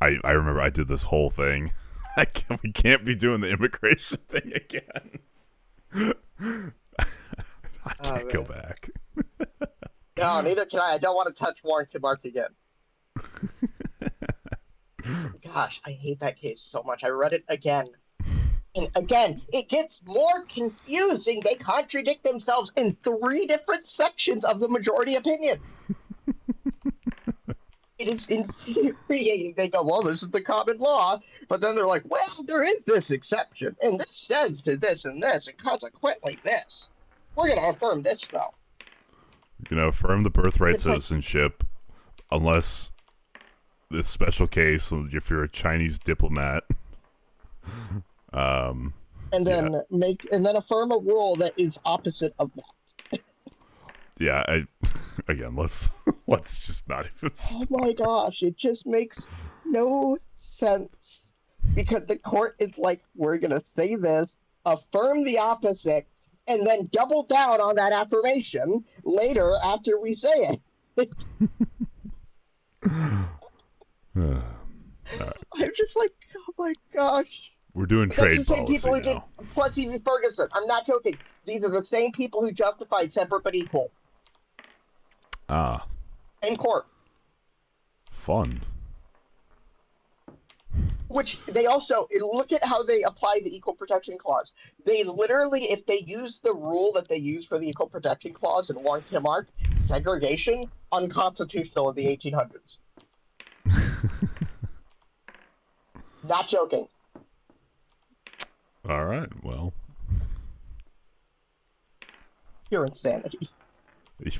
remember I did this whole thing. We can't be doing the immigration thing again. I can't go back. No, neither can I. I don't want to touch Warren Mark again. Gosh, I hate that case so much. I read it again. And again, it gets more confusing. They contradict themselves in 3 different sections of the majority opinion. It is infuriating. They go, well, this is the common law. But then they're like, well, there is this exception. And this says to this and this. And consequently this. We're going to affirm this, though. You know, affirm the birthright citizenship. Unless this special case, if you're a Chinese diplomat. And then affirm a rule that is opposite of that. Yeah, let's just not even start. Oh my gosh, it just makes no sense. Because the court is like, we're going to say this, affirm the opposite, and then double down on that affirmation later after we say it. I'm just like, oh my gosh. We're doing trade policy now. Plus, even Ferguson. I'm not joking. These are the same people who justified separate but equal. In court. Fun. Which they also, look at how they apply the Equal Protection Clause. They literally, if they use the rule that they use for the Equal Protection Clause in Warren Mark, segregation, unconstitutional in the 1800s. Not joking. All right, well. Pure insanity.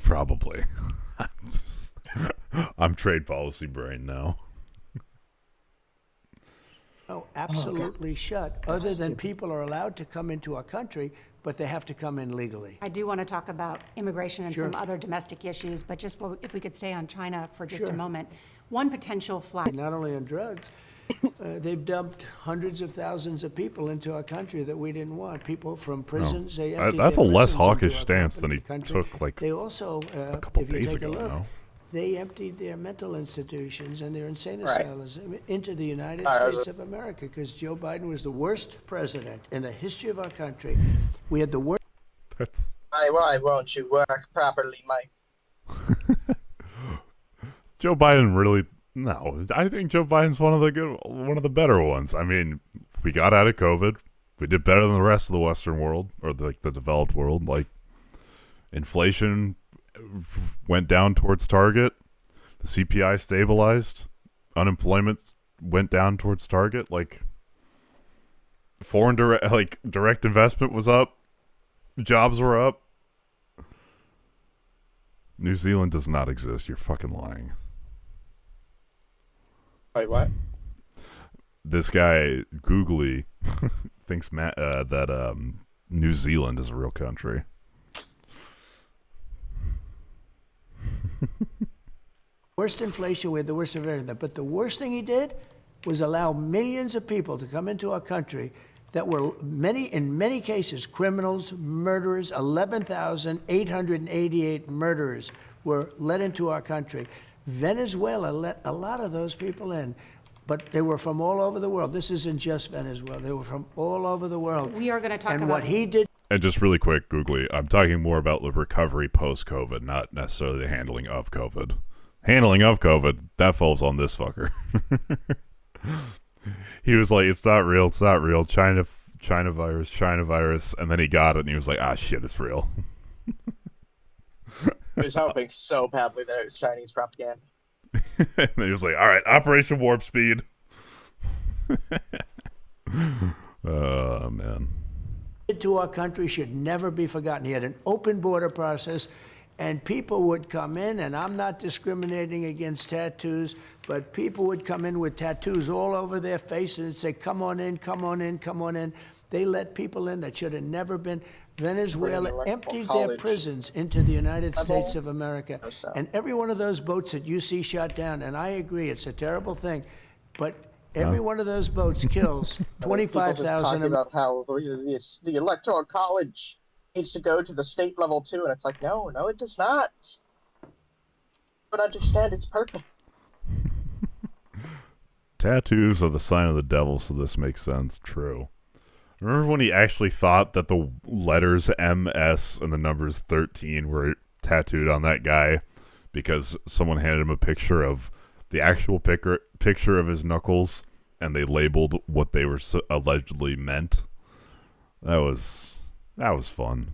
Probably. I'm trade policy brain now. Oh, absolutely shut. Other than people are allowed to come into our country, but they have to come in legally. I do want to talk about immigration and Sure. some other domestic issues, but just if we could stay on China for just a Sure. moment. One potential flag. Not only on drugs, they've dumped hundreds of thousands of people into our country that we didn't want. People from prisons. They emptied That's a their less prisons into hawkish our stance than he country. took like They also, a couple if you days take a ago look, now. they emptied their mental institutions and their insane Right. asylums into the United Right. States of America because Joe Biden was the worst president in the history of our country. We had the worst. That's Why won't you work properly, Mike? Joe Biden really. No, I think Joe Biden's one of the better ones. I mean, we got out of COVID. We did better than the rest of the Western world or the developed world. Like, inflation went down towards target. The CPI stabilized. Unemployment went down towards target. Like, foreign direct investment was up. Jobs were up. New Zealand does not exist. You're fucking lying. Wait, what? This guy, Googly, thinks that New Zealand is a real country. Worst inflation, we had the worst of everything. But the worst thing he did was allow millions of people to come into our country that were in many cases, criminals, murderers. 11,888 murderers were let into our country. Venezuela let a lot of those people in, but they were from all over the world. This isn't just Venezuela. They were from all over the world. We are going to talk and about what he did. And just really quick, Googly, I'm talking more about the recovery post-COVID, not necessarily the handling of COVID. Handling of COVID, that falls on this fucker. He was like, it's not real, China virus, and then he got it, and he was like, ah, shit, it's real. I was hoping so badly that it was Chinese propaganda. And then he was like, all right, Operation Warp Speed. Oh, man. To our country should never be forgotten. He had an open border process, and people would come in, and I'm not discriminating against tattoos, but people would come in with tattoos all over their faces and say, come on in, come on in, come on in. They let people in that should have never been. Venezuela Electoral emptied their college prisons into the United level States of America. or so. And every one of those boats that you see shot down, and I agree, it's a terrible thing, but every one of those boats kills People just 25,000 talking about how the electoral college needs to go to the state level too, and it's like, no, it does not. But understand its purpose. Tattoos are the sign of the devil, so this makes sense. True. Remember when he actually thought that the letters MS and the numbers 13 were tattooed on that guy because someone handed him a picture of the actual picture of his knuckles and they labeled what they were allegedly meant? That was fun.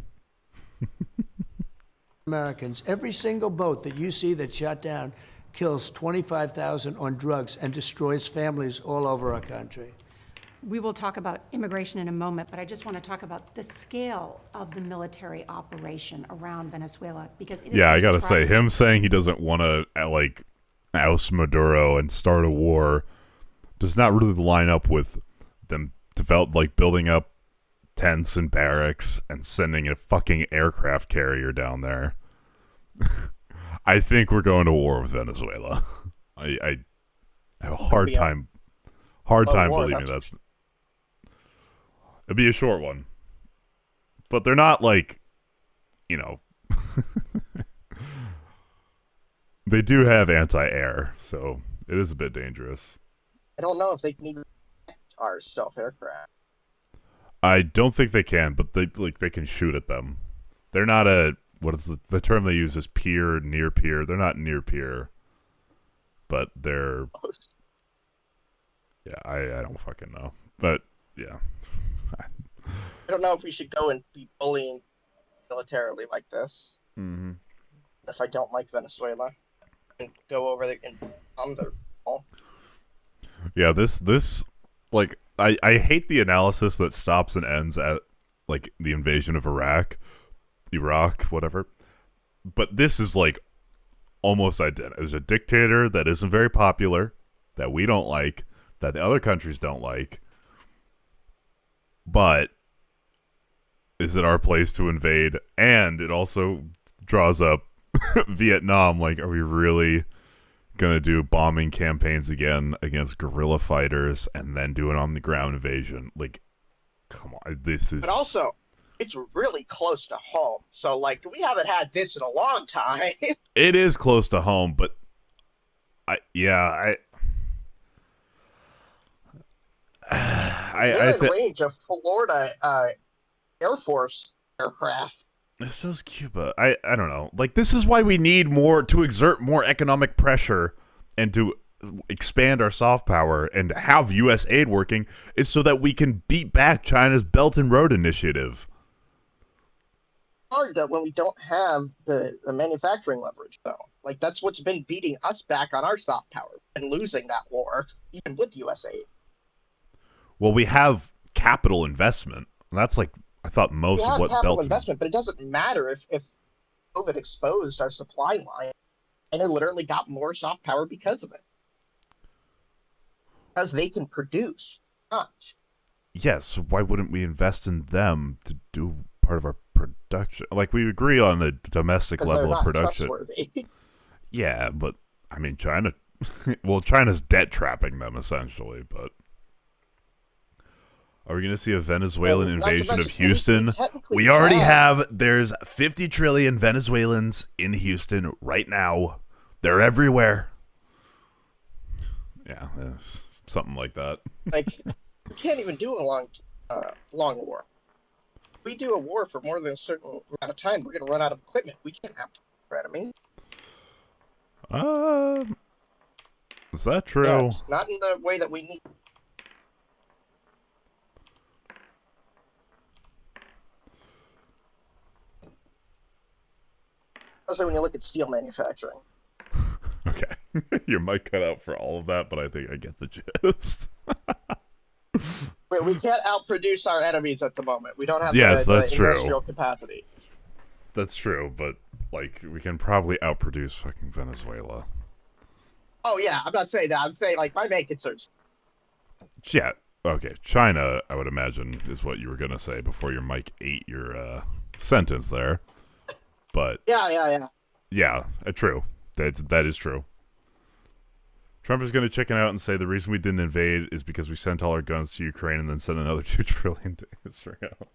Americans. Every single boat that you see that's shot down kills 25,000 on drugs and destroys families all over our country. We will talk about immigration in a moment, but I just want to talk about the scale of the military operation around Venezuela, because it is I gotta say, described him saying he doesn't want to like oust Maduro and start a war does not really line up with them building up tents and barracks and sending a fucking aircraft carrier down there. I think we're going to war with Venezuela. I have a hard time believing that's. It'd be a short one, but they're not like, they do have anti-air, so it is a bit dangerous. I don't know if they can even protect our self-aircraft. I don't think they can, but they can shoot at them. They're not what is the term they use is near peer. They're not near peer, but they're. Yeah, I don't fucking know, but yeah. I don't know if we should go and be bullying militarily like this. Mm-hmm. If I don't like Venezuela, and go over there and bomb their wall. Yeah, this like I hate the analysis that stops and ends at like the invasion of Iraq, whatever. But this is like almost identical. There's a dictator that isn't very popular, that we don't like, that the other countries don't like. But is it our place to invade? And it also draws up Vietnam. Like, are we really going to do bombing campaigns again against guerrilla fighters and then do an on-the-ground invasion? Like, come on. This is... But also, it's really close to home. So, like, we haven't had this in a long time. It is close to home, but I They're in range of Florida Air Force aircraft. So is Cuba. I don't know. Like, this is why we need to exert more economic pressure and to expand our soft power and have U.S. aid working, is so that we can beat back China's Belt and Road Initiative. Hard when we don't have the manufacturing leverage, though. Like, that's what's been beating us back on our soft power and losing that war, even with U.S. aid. Well, we have capital investment. That's like, I thought most of what capital Belt investment, but it doesn't matter if COVID exposed our supply line, and it literally got more soft power because of it. Because they can produce much. Yes, why wouldn't we invest in them to do part of our production? Like, we agree on the domestic level of production. Yeah, but I mean, China. Well, China's debt trapping them essentially, but. Are we going to see a Venezuelan invasion of Houston? We already have. There's 50 trillion Venezuelans in Houston right now. They're everywhere. Yeah, something like that. Like, we can't even do a long war. If we do a war for more than a certain amount of time, we're going to run out of equipment. We can't have our enemy. Is that true? Yeah, not in the way that we need. Especially when you look at steel manufacturing. Okay. Your mic cut out for all of that, but I think I get the gist. We can't outproduce our enemies at the moment. We don't have the industrial capacity. That's true, but like, we can probably outproduce fucking Venezuela. Oh yeah, I'm not saying that. I'm saying, like, my main concerns. Yeah, Okay, China, I would imagine, is what you were going to say before your mic ate your sentence there. But Yeah. True. That is true. Trump is going to chicken out and say the reason we didn't invade is because we sent all our guns to Ukraine and then sent another $2 trillion to Israel.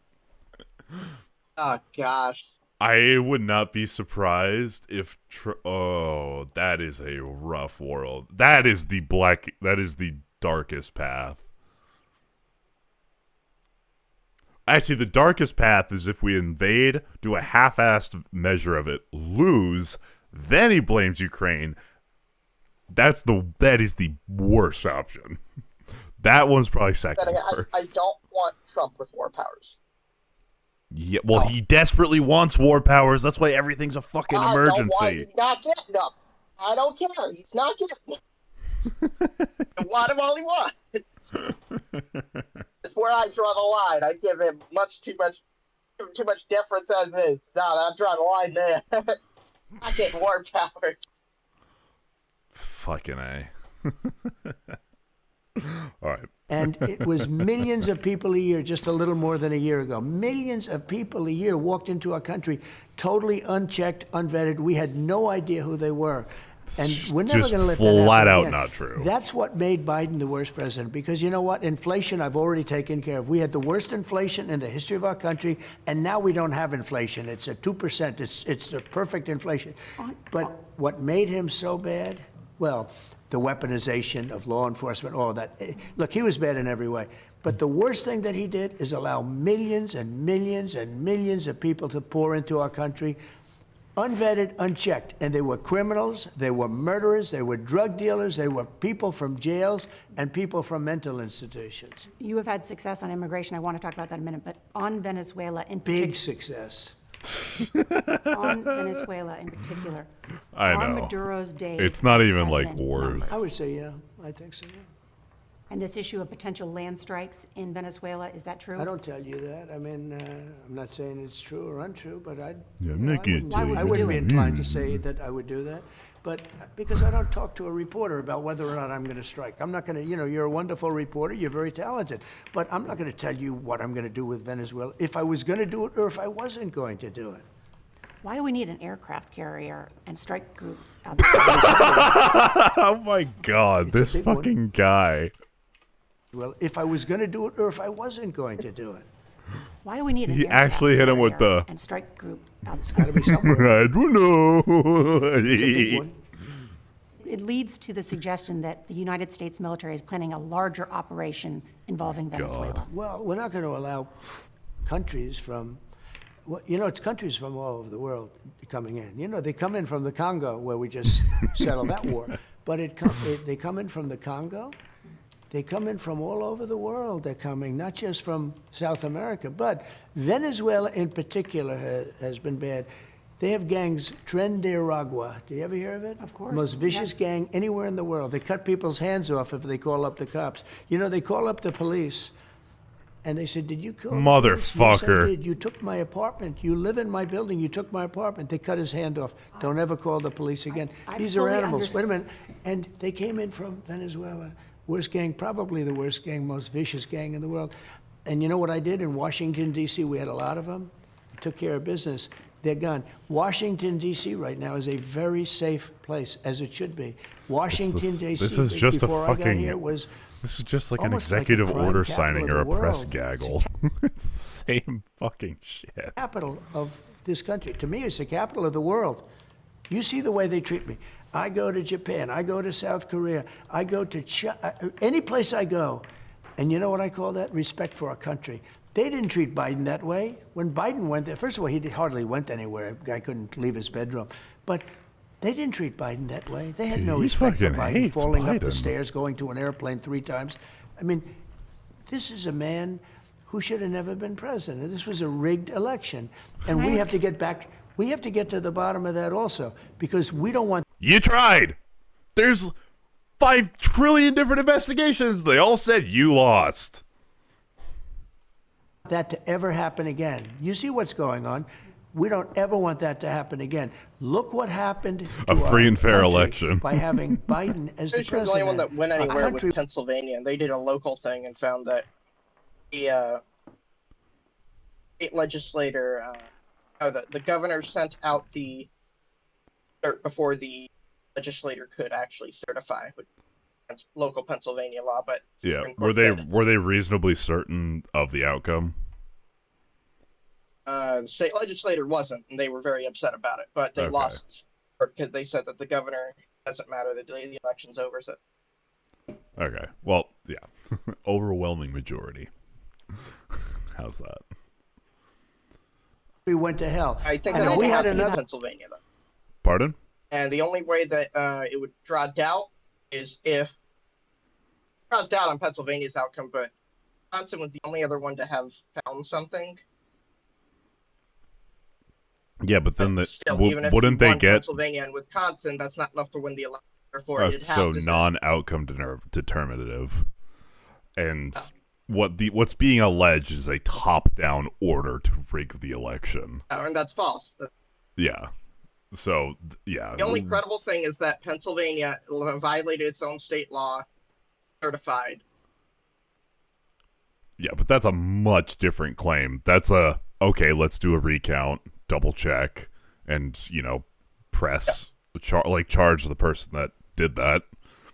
Oh gosh. I would not be surprised if. That is a rough world. That is the darkest path. Actually, the darkest path is if we invade, do a half-assed measure of it, lose, then he blames Ukraine. That is the worst option. That one's probably second worst. I don't want Trump with war powers. Yeah, well, he desperately wants war powers. That's why everything's a fucking emergency. He's not getting them. I don't care. He's not getting them. I want him all he wants. It's where I draw the line. I give him too much deference as is. No, I'm drawing the line there. Not getting war powers. Fucking A. All right. And it was millions of people a year, just a little more than a year ago. Millions of people a year walked into our country totally unchecked, unvetted. We had no idea who they were. And we're never going to let that happen flat out again. Not true. That's what made Biden the worst president. Because you know what? Inflation, I've already taken care of. We had the worst inflation in the history of our country, and now we don't have inflation. It's at 2%. It's the perfect inflation. But what made him so bad? Well, the weaponization of law enforcement, all of that. Look, he was bad in every way. But the worst thing that he did is allow millions and millions and millions of people to pour into our country, unvetted, unchecked. And they were criminals, they were murderers, they were drug dealers, they were people from jails and people from mental institutions. You have had success on immigration. I want to talk about that in a minute. But on Venezuela in particular. Big success. On Venezuela in particular. I know. On Maduro's days. It's not as even like president, wars. I would say, yeah, I think so, yeah. And this issue of potential land strikes in Venezuela, is that true? I don't tell you that. I mean, I'm not saying it's true or untrue, but I'm not going to Why would I we wouldn't do be it? inclined to say that I would do that. But because I don't talk to a reporter about whether or not I'm going to strike. I'm not going to, you're a wonderful reporter, you're very talented, but I'm not going to tell you what I'm going to do with Venezuela, if I was going to do it or if I wasn't going to do it. Why do we need an aircraft carrier and strike group? Oh my God, this big one. fucking guy. Well, if I was going to do it or if I wasn't going to do it. Why do we need an He aircraft actually hit him with carrier the- and strike group? It's got to be somewhere. I don't know. It's a big one. It leads to the suggestion that the United States military is planning a larger operation involving Venezuela. Well, we're not going to allow countries from, it's countries from all over the world coming in. They come in from the Congo, where we just settled that war. But they come in from the Congo. They come in from all over the world. They're coming, not just from South America. But Venezuela in particular has been bad. They have gangs, Tren de Aragua. Do you ever hear of it? Of course, Most vicious yes. gang anywhere in the world. They cut people's hands off if they call up the cops. They call up the police. And they said, did you kill the police? Yes, I Motherfucker. did. You took my apartment. You live in my building. You took my apartment. They cut his hand off. Don't ever call the police again. I These are fully animals. Wait a understand. minute. And they came in from Venezuela. Worst gang, probably the worst gang, most vicious gang in the world. And you know what I did in Washington, D.C.? We had a lot of them. I took care of business. They're gone. Washington, D.C. right now is a very safe place, as it should be. Washington, D.C. This is just a before I got fucking. here was This is just like an almost like a executive crime order capital signing of or the a press world. gaggle. It's the same fucking shit. capital of this country. To me, it's the capital of the world. You see the way they treat me. I go to Japan. I go to South Korea. I go to China. Any place I go. And you know what I call that? Respect for our country. They didn't treat Biden that way. When Biden went there, first of all, he hardly went anywhere. The guy couldn't leave his bedroom. But they didn't treat Biden that way. They had Dude, no he respect for fucking Biden, hates falling up the Biden. stairs, going to an airplane 3 times. I mean, this is a man who should have never been president. This was a rigged election. And Can I we have ask- to get back, we have to get to the bottom of that also, because we don't want You tried. There's 5 trillion different investigations. They all said you lost. that to ever happen again. You see what's going on. We don't ever want that to happen again. Look what happened to A free our and fair country election. by having Biden as the Pretty sure president. the only one that went Our anywhere was country- Pennsylvania, and they did a local thing and found that the state legislator, the governor sent out the cert before the legislator could actually certify, which is local Pennsylvania law. But Yeah, Supreme Court said, were they reasonably certain of the outcome? the state legislator wasn't, and they were very upset about it. But they Okay. lost because they said that the governor doesn't matter. The election's over. So Okay. Well, yeah. Overwhelming majority. How's that? We went to hell. I think And that if we only had has to be another. Pennsylvania, though. Pardon? And the only way that it would draw doubt is if it draws doubt on Pennsylvania's outcome, but Wisconsin was the only other one to have found something. Yeah, but then Still, even if wouldn't you they won get Pennsylvania and Wisconsin? That's not enough to win the election. Therefore, it so has to non-outcome determinative, and what's being alleged is a top-down order to rig the election. and that's false. Yeah. So yeah. The only credible thing is that Pennsylvania violated its own state law, certified. Yeah, but that's a much different claim. That's okay, let's do a recount, double check, and press charge the person that did that.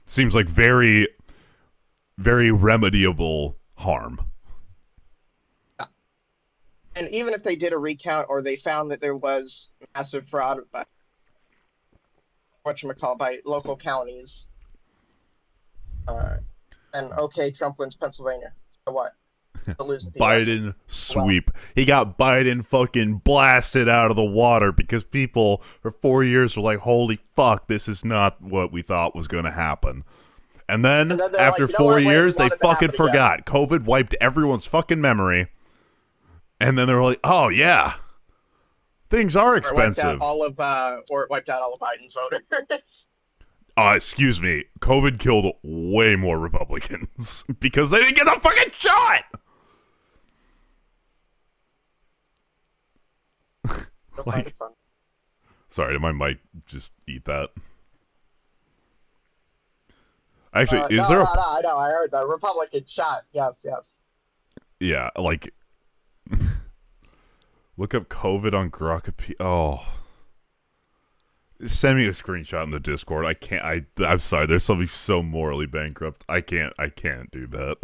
Seems like very, very remediable harm. And even if they did a recount or they found that there was massive fraud by by local counties, and okay, Trump wins Pennsylvania. So what? They'll lose the election. Biden sweep. He got Biden fucking blasted out of the water because people for 4 years were like, holy fuck, this is not what we thought was going to happen. And then And then they're after like, you know 4 what? Wait, we years, they want it to fucking happen again. forgot. COVID wiped everyone's fucking memory. And then they were like, oh, yeah, things are Or it wiped expensive. out all of Biden's voters. Excuse me. COVID killed way more Republicans because they didn't get the fucking shot. Like, sorry, did my mic just eat that? Actually, is there a... No, I know. I heard the Republican shot. Yes. Yeah, like... Look up COVID on Grok. Oh. Send me a screenshot in the Discord. I can't... I'm sorry, there's something so morally bankrupt. I can't do that.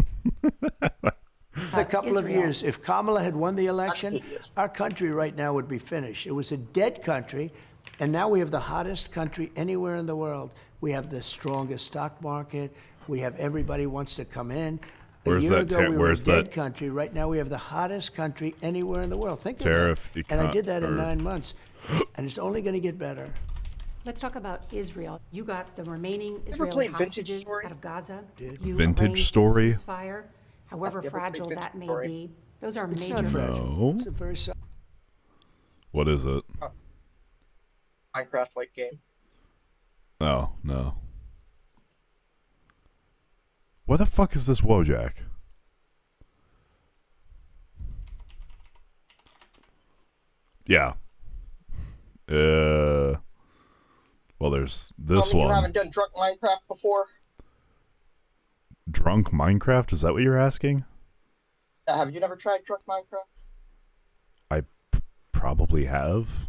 A couple of Israel. years, if Kamala had won the election, hideous. our country right now would be finished. It was a dead country, and now we have the hottest country anywhere in the world. We have the strongest stock market. We have everybody wants to come in. Where's a year that ago, we were a where's dead that- country. Right now, we have the hottest country anywhere in the world. Think Tariff of that. And I did that in or- 9 months, and it's only going to get better. Let's talk about Israel. You got the remaining ever Israeli played Vintage hostages Story? out of Gaza. Did. You Vintage arranged a Story? ceasefire, however Have you ever played fragile Vintage that may Story? be. Those are It's major. not fragile. No. It's a very What is it? Minecraft-like game. Oh, no. Where the fuck is this Wojak? Yeah. Well, there's this Tell me you one. haven't done drunk Minecraft before? Drunk Minecraft? Is that what you're asking? Have you never tried drunk Minecraft? I probably have.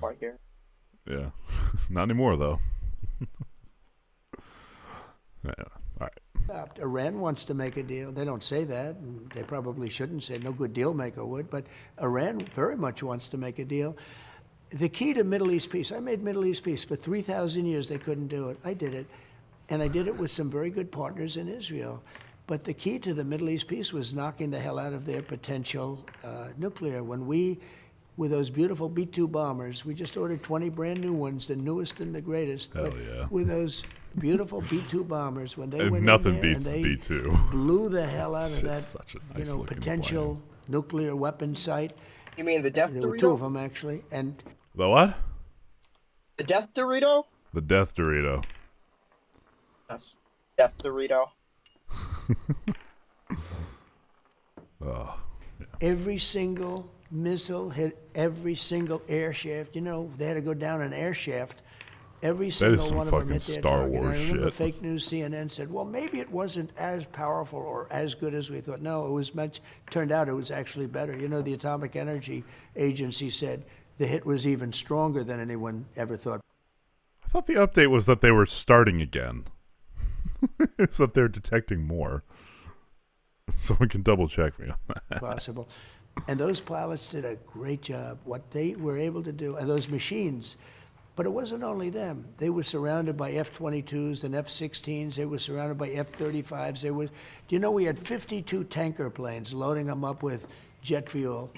Right here. Yeah. Not anymore, though. Yeah. All right. stopped. Iran wants to make a deal. They don't say that, and they probably shouldn't say. No good deal maker would, but Iran very much wants to make a deal. The key to Middle East peace, I made Middle East peace. For 3,000 years, they couldn't do it. I did it, and I did it with some very good partners in Israel. But the key to the Middle East peace was knocking the hell out of their potential nuclear. When we, with those beautiful B-2 bombers, we just ordered 20 brand new ones, the newest and the greatest. Hell but yeah. with those beautiful B-2 bombers, when they And went nothing in there beats and the they B-2. blew the hell out of It's that, such a nice looking potential nuclear weapon site. You mean the Death There were two of Dorito? them actually, and The what? The Death Dorito? The Death Dorito. Yes. Death Dorito. Oh, Every single missile hit every single air shaft. You know, they had to go down an air shaft. Every single some one of them fucking hit their Star target. Wars I remember shit. fake news CNN said, well, maybe it wasn't as powerful or as good as we thought. No, it was much, turned out it was actually better. You know, the Atomic Energy Agency said the hit was even stronger than anyone ever thought. I thought the update was that they were starting again. It's that they're detecting more. Someone can double check me on that. Possible. And those pilots did a great job. What they were able to do, and those machines, but it wasn't only them. They were surrounded by F-22s and F-16s. They were surrounded by F-35s. Do you know we had 52 tanker planes loading them up with jet fuel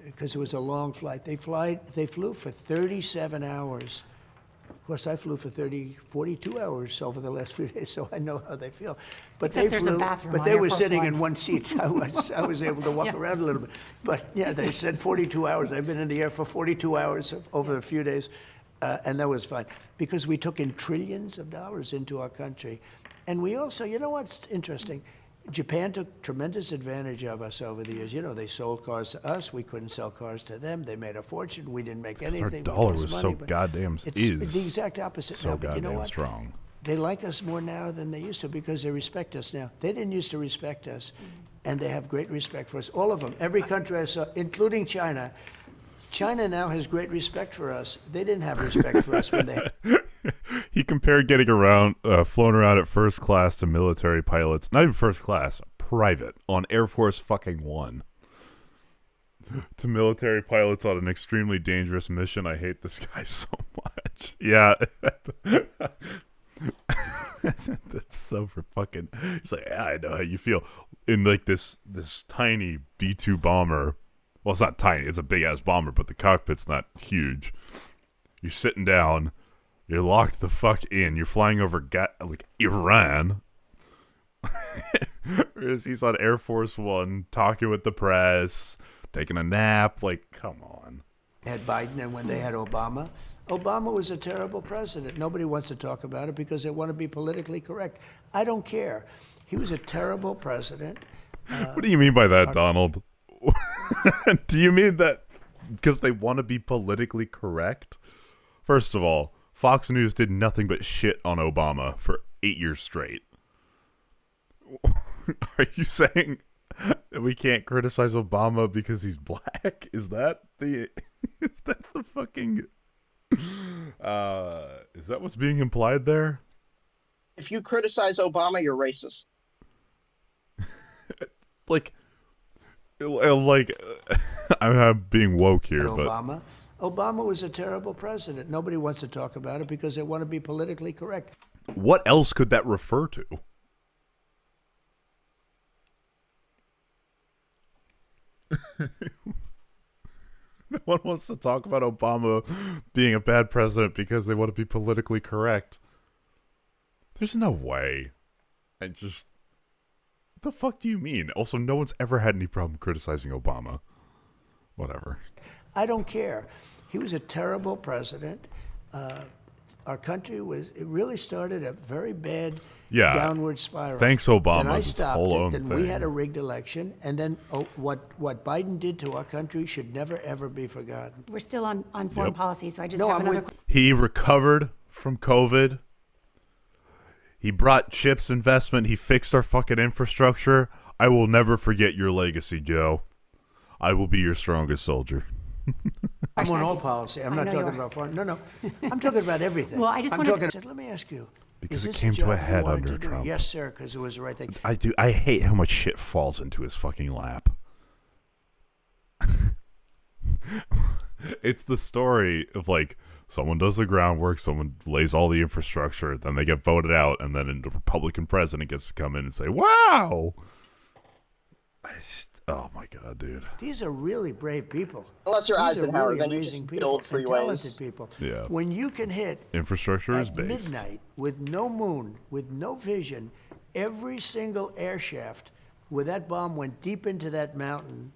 because it was a long flight. They flew for 37 hours. Of course, I flew for 42 hours over the last few days, so I know how they feel. But Except there's a bathroom but on they Air were Force sitting One. in one seat. I was able to walk around a little bit. But yeah, they said 42 hours. I've been in the air for 42 hours over a few days, and that was fine because we took in trillions of dollars into our country, and we also, you know what's interesting? Japan took tremendous advantage of us over the years. You know, they sold cars to us. We couldn't sell cars to them. They made a fortune. We didn't make anything. Our We dollar lost was money, so but goddamn it's is the exact opposite so now. But you know goddamn what? strong. They like us more now than they used to because they respect us now. They didn't used to respect us, and they have great respect for us. All of them, every country I saw, including China. China now has great respect for us. They didn't have respect for us when they. He compared getting around, flown around at first class to military pilots. Not even first class, private on Air Force fucking One. To military pilots on an extremely dangerous mission. I hate this guy so much. Yeah. That's so for fucking. He's like, yeah, I know how you feel. In like this tiny B-2 bomber. Well, it's not tiny. It's a big ass bomber, but the cockpit's not huge. You're sitting down. You're locked the fuck in. You're flying over like Iran. Whereas he's on Air Force One, talking with the press, taking a nap. Like, come on. Had Biden and when they had Obama. Obama was a terrible president. Nobody wants to talk about it because they want to be politically correct. I don't care. He was a terrible president. What do you mean by that, Donald? Do you mean that because they want to be politically correct? First of all, Fox News did nothing but shit on Obama for 8 years straight. Are you saying that we can't criticize Obama because he's black? Is that the fucking is that what's being implied there? If you criticize Obama, you're racist. like I'm being woke here, but Obama was a terrible president. Nobody wants to talk about it because they want to be politically correct. what else could that refer to? No one wants to talk about Obama being a bad president because they want to be politically correct. There's no way. The fuck do you mean? Also, no one's ever had any problem criticizing Obama. Whatever. I don't care. He was a terrible president. Our country it really started a very bad downward spiral. Thanks, Obama. Then I stopped whole it. Then thing. we had a rigged election. And then what Biden did to our country should never, ever be forgotten. We're still on foreign policy, so I just No, have I'm another. with- He recovered from COVID. He brought chips investment. He fixed our fucking infrastructure. I will never forget your legacy, Joe. I will be your strongest soldier. I'm on all policy. I'm I not know you talking are. about foreign. No. I'm talking about everything. Well, I just I'm wanted talking. to- Let me ask you. Because is it this came to job a you head wanted under to do? Trump. Yes, sir, because it was the right thing. I do. I hate how much shit falls into his fucking lap. It's the story of like someone does the groundwork, someone lays all the infrastructure, then they get voted out, and then the Republican president gets to come in and say, "Wow!" Oh my god, dude. These are really brave people. Unless you're These are Eisenhower, really then you amazing just people build and freeways. talented people. Yeah. When you can hit Infrastructure is at based. midnight with no moon, with no vision, every single air shaft where that bomb went deep into that mountain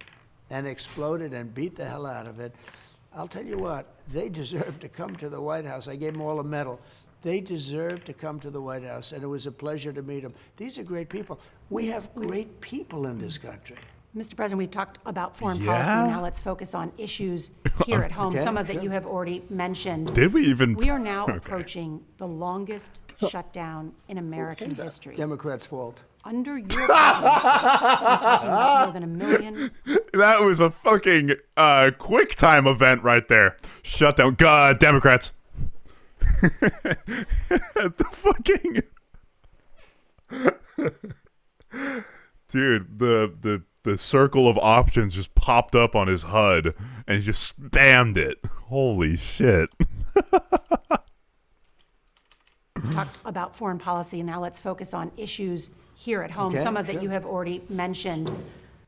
and exploded and beat the hell out of it, I'll tell you what, they deserve to come to the White House. I gave them all a medal. They deserve to come to the White House, and it was a pleasure to meet them. These are great people. We have great people in this country. Mr. President, we've talked about foreign Yeah? policy. Now let's focus on issues here at home, Okay, some of that sure. you have already mentioned. Did we even? We are now Okay. approaching the longest shutdown in American history. Democrats' fault. Under your presidency, we're talking about more than 1 million. That was a fucking quick time event right there. Shut down. God, Democrats. The fucking dude, the circle of options just popped up on his HUD and he just spammed it. Holy shit. Talked about foreign policy. Now let's focus on issues here at home, Okay, some of that sure. you have already mentioned.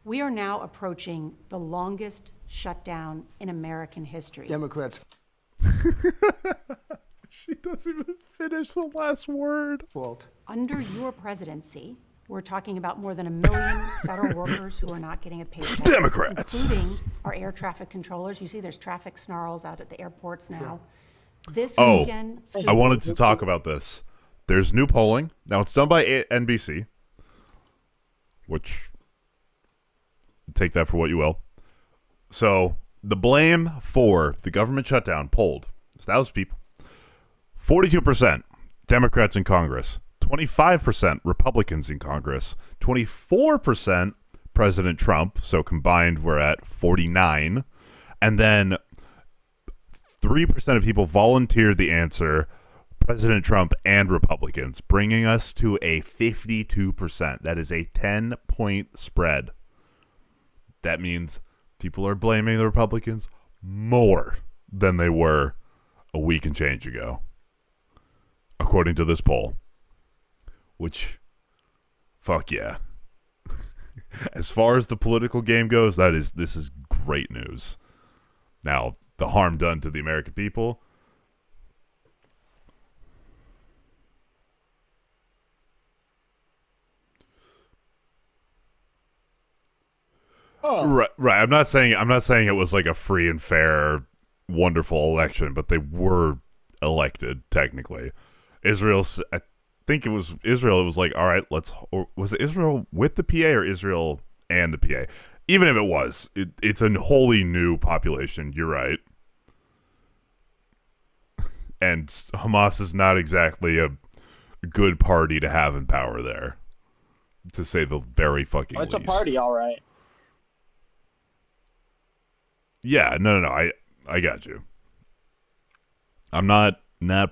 We are now approaching the longest shutdown in American history. Democrats' She doesn't even finish the last word. fault. Under your presidency, we're talking about more than 1 million federal workers who are not getting a paycheck. Democrats. Including our air traffic controllers. You see there's traffic snarls out at the airports now. This Oh, weekend, I wanted to talk about this. There's new polling. Now, it's done by NBC, which, take that for what you will. So, the blame for the government shutdown polled 1,000 people. 42% Democrats in Congress. 25% Republicans in Congress. 24% President Trump. So, combined, we're at 49. And then 3% of people volunteered the answer, President Trump and Republicans, bringing us to a 52%. That is a 10-point spread. That means people are blaming the Republicans more than they were a week and change ago, according to this poll. Which, fuck yeah. As far as the political game goes, this is great news. Now, the harm done to the American people, Oh, right. I'm not saying it was like a free and fair, wonderful election, but they were elected technically. I think it was Israel. It was like, all right, or was it Israel with the PA or Israel and the PA? Even if it was, it's a wholly new population. You're right. And Hamas is not exactly a good party to have in power there, to say the very fucking it's least. a party, all right. Yeah, no. I got you. I'm not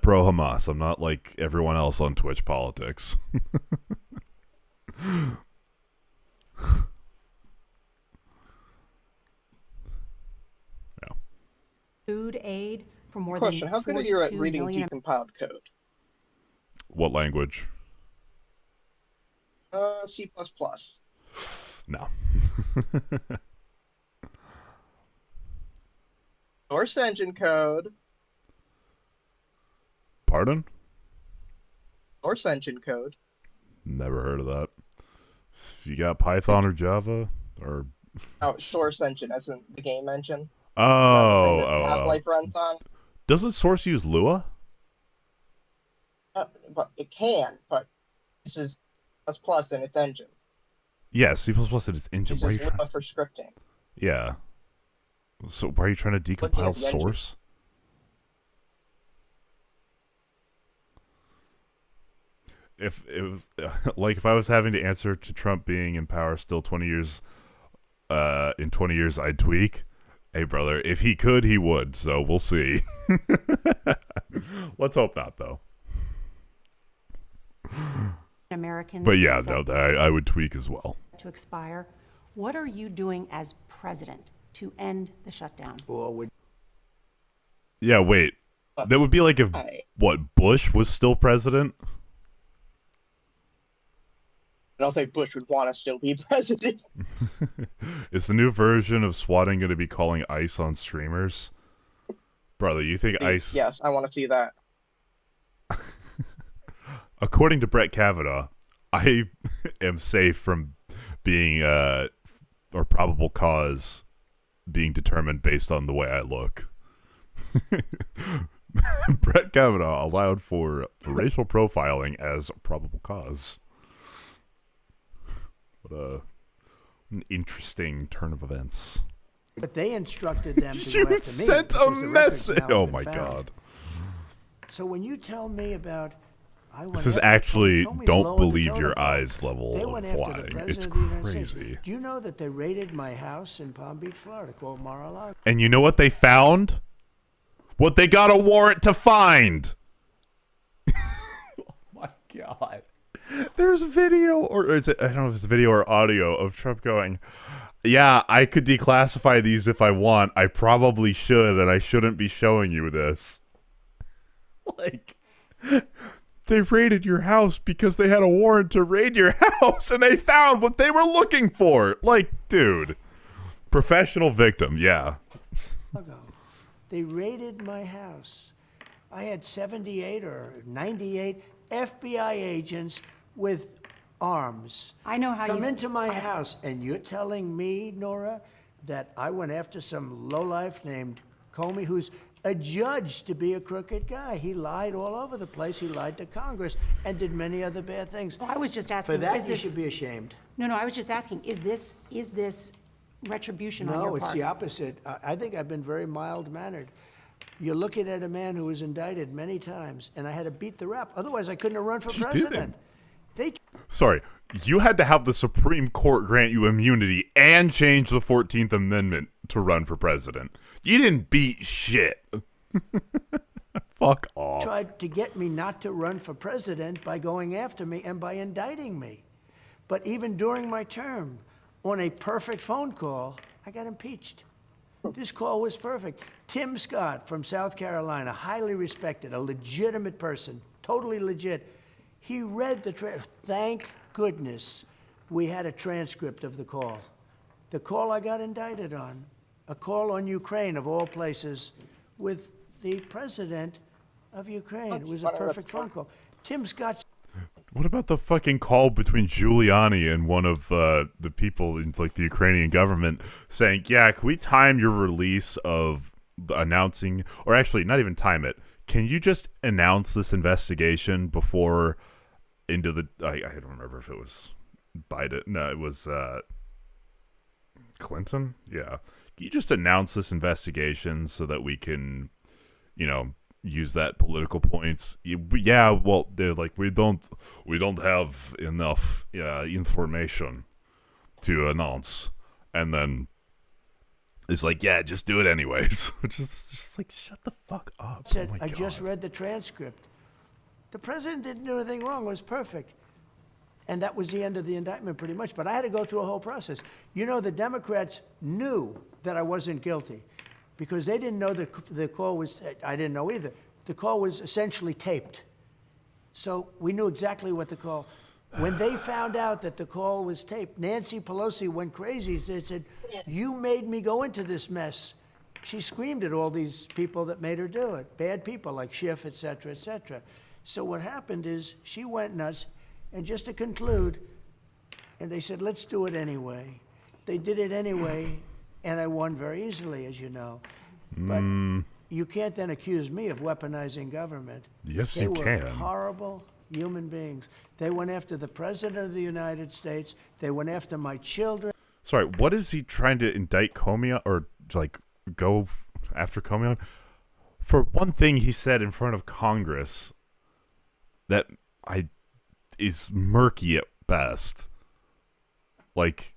pro Hamas. I'm not like everyone else on Twitch politics. food aid for more Question: than how good are you at 42 reading million decompiled code? What language? C++. No. Source engine code. Pardon? Source engine code. Never heard of that. If you got Python or Java or Oh, source engine, as in the game engine. oh. Half-Life runs on. Doesn't Source use Lua? But it can. But this is ++ in its engine. Yeah, C++ in its engine. This Why are is you trying? Lua for scripting. Yeah. So why are you trying to Looking decompile at the engine. Source? If it was like if I was having to answer to Trump being in power still 20 years, in 20 years I'd tweak. Hey brother, if he could, he would. So we'll see. Let's hope not, though. Americans. But yeah, set no, I would tweak as well. to expire. What are you doing as president to end the shutdown? Or would Yeah, wait. That would be like if Hi. what Bush was still president. I don't think Bush would want to still be president. Is the new version of swatting going to be calling ICE on streamers? Brother, you think ICE... Yes, I want to see that. According to Brett Kavanaugh, I am safe from being, or probable cause being determined based on the way I look. Brett Kavanaugh allowed for racial An interesting turn turn of events. But they instructed them to go You after me. sent a because the records message. now have Oh been my found. God. So when you tell me about, This is actually, don't believe your eyes level they of went after the flying. It's president of the United States. crazy. Do you know that they raided my house in Palm Beach, Florida, called Mar-a-Lago? And you know what they found? What they got a warrant to find. Oh my God. There's video, or is it, I don't know if it's video or audio of Trump going, yeah, I could declassify these if I want. I probably should, and I shouldn't be showing you this. Like, they raided your house because they had a warrant to raid your house, and they found what they were looking for. Like, dude. Professional victim, yeah. They raided my house. I had 78 or 98 FBI agents with arms I know how come you... into my house, and you're telling me, Nora, that I went after some lowlife named Comey, who's adjudged to be a crooked guy. He lied all over the place. He lied to Congress and did many other bad things. Well, I was just For asking, is that, you this... should be ashamed. No, I was just asking, is this retribution on No, your it's part? the opposite. I think I've been very mild-mannered. You're looking at a man who was indicted many times, and I had to beat the rap. Otherwise, I couldn't have run for president. They Sorry, you had to have the Supreme Court grant you immunity and change the 14th Amendment to run for president. You didn't beat shit. Fuck off. tried to get me not to run for president by going after me and by indicting me. But even during my term, on a perfect phone call, I got impeached. This call was perfect. Tim Scott from South Carolina, highly respected, a legitimate person, totally legit. He read the thank goodness we had a transcript of the call. The call I got indicted on, a call on Ukraine of all places with the president of Ukraine. It was a perfect phone call. Tim Scott. What about the fucking call between Giuliani and one of the people in like the Ukrainian government saying, yeah, can we time your release of announcing, or actually not even time it, can you just announce this investigation before into the, I don't remember if it was Biden, no, it was Clinton, yeah. Can you just announce this investigation so that we can, you know, use that political points? Yeah, well, they're like, we don't have enough information to announce, and then it's like, yeah, just do it anyways. Which is just like, shut the fuck up. Said, oh my I God. just read the transcript. The president didn't do anything wrong. It was perfect. And that was the end of the indictment pretty much. But I had to go through a whole process. You know, the Democrats knew that I wasn't guilty because they didn't know the call was, I didn't know either. The call was essentially taped. So we knew exactly what the call. When they found out that the call was taped, Nancy Pelosi went crazy. She said, you made me go into this mess. She screamed at all these people that made her do it. Bad people like Schiff, et cetera, et cetera. So what happened is she went nuts. And just to conclude, and they said, let's do it anyway. They did it anyway, and I won very easily, as you know. But you can't then accuse me of weaponizing government. Yes, they you were can. Horrible human beings. They went after the president of the United States. They went after my children. Sorry, what is he trying to indict Comey on, or like go after Comey on? For one thing he said in front of Congress that is murky at best. Like,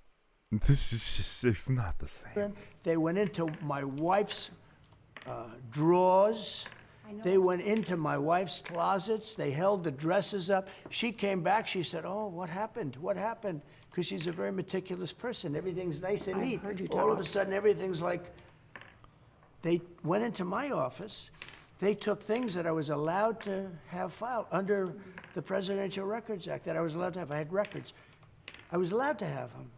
this is just, it's not the same. They went into my wife's drawers. They went into my wife's closets. They held the dresses up. She came back. She said, oh, what happened? What happened? Because she's a very meticulous person. Everything's nice and neat. heard you All of talk. a sudden, everything's like, they went into my office. They took things that I was allowed to have filed under the Presidential Records Act that I was allowed to have. I had records. I was allowed to have them.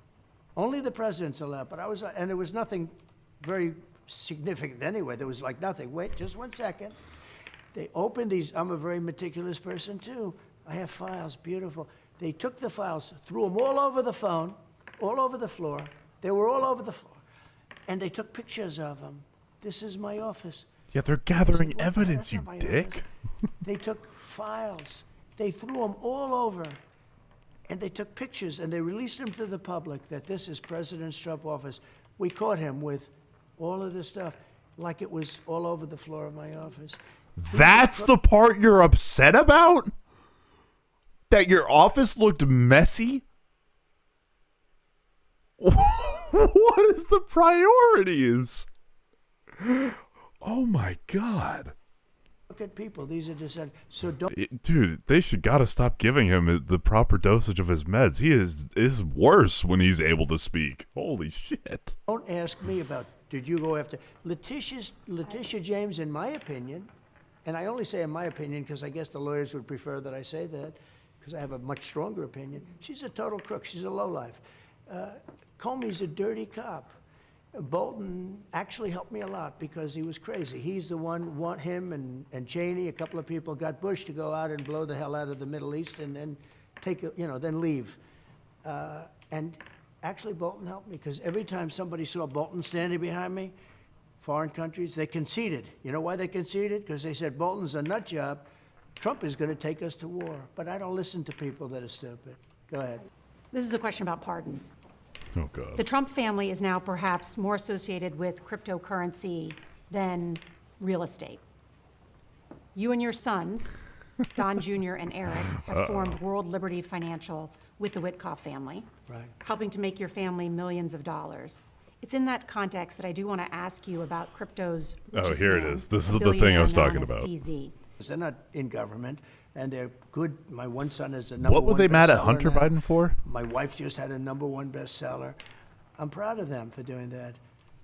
Only the president's allowed, but I was, and there was nothing very significant anyway. There was like nothing. Wait, just 1 second. They opened these. I'm a very meticulous person too. I have files, beautiful. They took the files, threw them all over the phone, all over the floor. They were all over the floor. And they took pictures of them. This is my office. Yeah, they're gathering Well, evidence, that's you not my dick. office. They took files. They threw them all over. And they took pictures and they released them to the public that this is President Trump's office. We caught him with all of this stuff like it was all over the floor of my office. That's the part you're upset about? That your office looked messy? What is the priorities? Oh my God. Look at people. These are dissent. So don't. Dude, they should gotta stop giving him the proper dosage of his meds. He is worse when he's able to speak. Holy shit. Don't ask me about, did you go after Letitia James, in my opinion, and I only say in my opinion because I guess the lawyers would prefer that I say that because I have a much stronger opinion. She's a total crook. She's a lowlife. Comey's a dirty cop. Bolton actually helped me a lot because he was crazy. He's the one, him and Cheney, a couple of people got Bush to go out and blow the hell out of the Middle East and then then leave. And actually Bolton helped me because every time somebody saw Bolton standing behind me, foreign countries, they conceded. You know why they conceded? Because they said, Bolton's a nut job. Trump is going to take us to war. But I don't listen to people that are stupid. Go ahead. This is a question about pardons. Oh God. The Trump family is now perhaps more associated with cryptocurrency than real estate. You and your sons, Don Jr. and Eric, have formed World Liberty Financial with the Witkoff family, Right. helping to make your family millions of dollars. It's in that context that I do want to ask you about crypto's richest here it man, is. This a is the thing I billionaire was known talking as about. CZ. They're not in government, and they're good. My one son is the number What one were they mad at bestseller Hunter now. Biden for? My wife just had a #1 bestseller. I'm proud of them for doing that.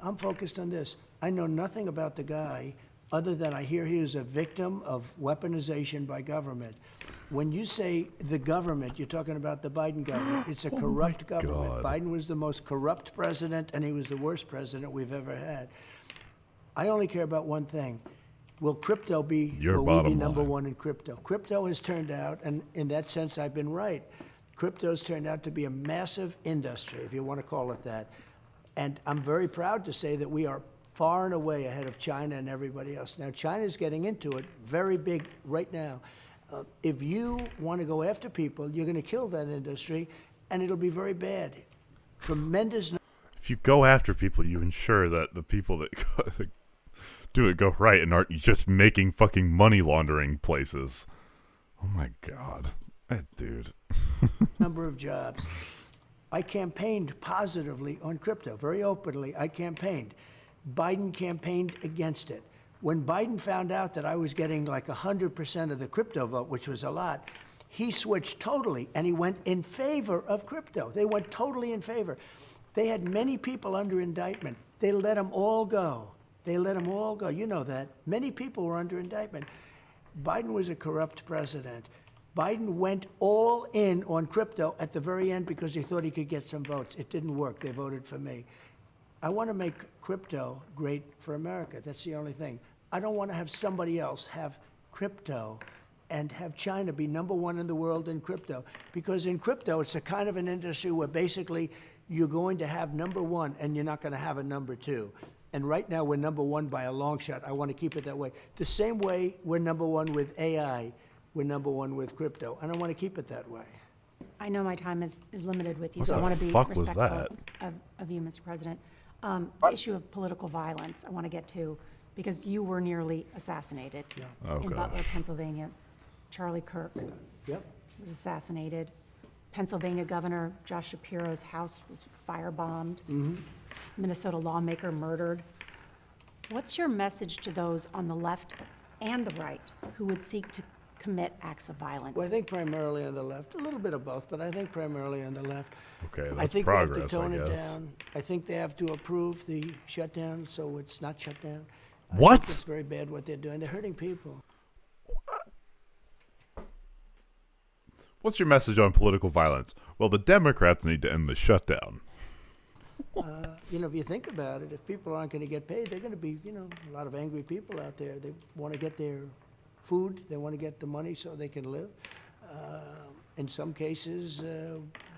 I'm focused on this. I know nothing about the guy other than I hear he is a victim of weaponization by government. When you say the government, you're talking about the Biden government. It's a corrupt government. God. Biden was the most corrupt president, and he was the worst president we've ever had. I only care about one thing. Will crypto be, Your will we be bottom number line. one in crypto? Crypto has turned out, and in that sense, I've been right. Crypto's turned out to be a massive industry, if you want to call it that. And I'm very proud to say that we are far and away ahead of China and everybody else. Now, China's getting into it very big right now. If you want to go after people, you're going to kill that industry, and it'll be very bad. Tremendous. If you go after people, you ensure that the people that do it go right and aren't just making fucking money laundering places. Oh my God. That dude. Number of jobs. I campaigned positively on crypto, very openly. I campaigned. Biden campaigned against it. When Biden found out that I was getting like 100% of the crypto vote, which was a lot, he switched totally and he went in favor of crypto. They went totally in favor. They had many people under indictment. They let them all go. They let them all go. You know that. Many people were under indictment. Biden was a corrupt president. Biden went all in on crypto at the very end because he thought he could get some votes. It didn't work. They voted for me. I want to make crypto great for America. That's the only thing. I don't want to have somebody else have crypto and have China be #1 in the world in crypto. Because in crypto, it's a kind of an industry where basically you're going to have #1 and you're not going to have a #2. And right now we're #1 by a long shot. I want to keep it that way. The same way we're #1 with AI, we're #1 with crypto. And I want to keep it that way. I know my time is limited with you, What so I the want to be fuck was respectful of you, Mr. President. The issue of political violence, I want to get to, because you were nearly assassinated Oh, in Butler, gosh. Pennsylvania. Charlie Kirk Yep. was assassinated. Pennsylvania Governor Josh Shapiro's house was firebombed. Minnesota lawmaker murdered. What's your message to those on the left and the right who would seek to commit acts of violence? Well, I think primarily on the left, a little bit of both, but I think primarily on the left. Okay, I that's think progress, they have to tone I it guess. down. I think they have to approve the shutdown so it's not shut down. I What? think it's very bad what they're doing. They're hurting people. What's your message on political violence? Well, the Democrats need to end the shutdown. If you think about it, if people aren't going to get paid, they're going to be, a lot of angry people out there. They want to get their food. They want to get the money so they can live. In some cases,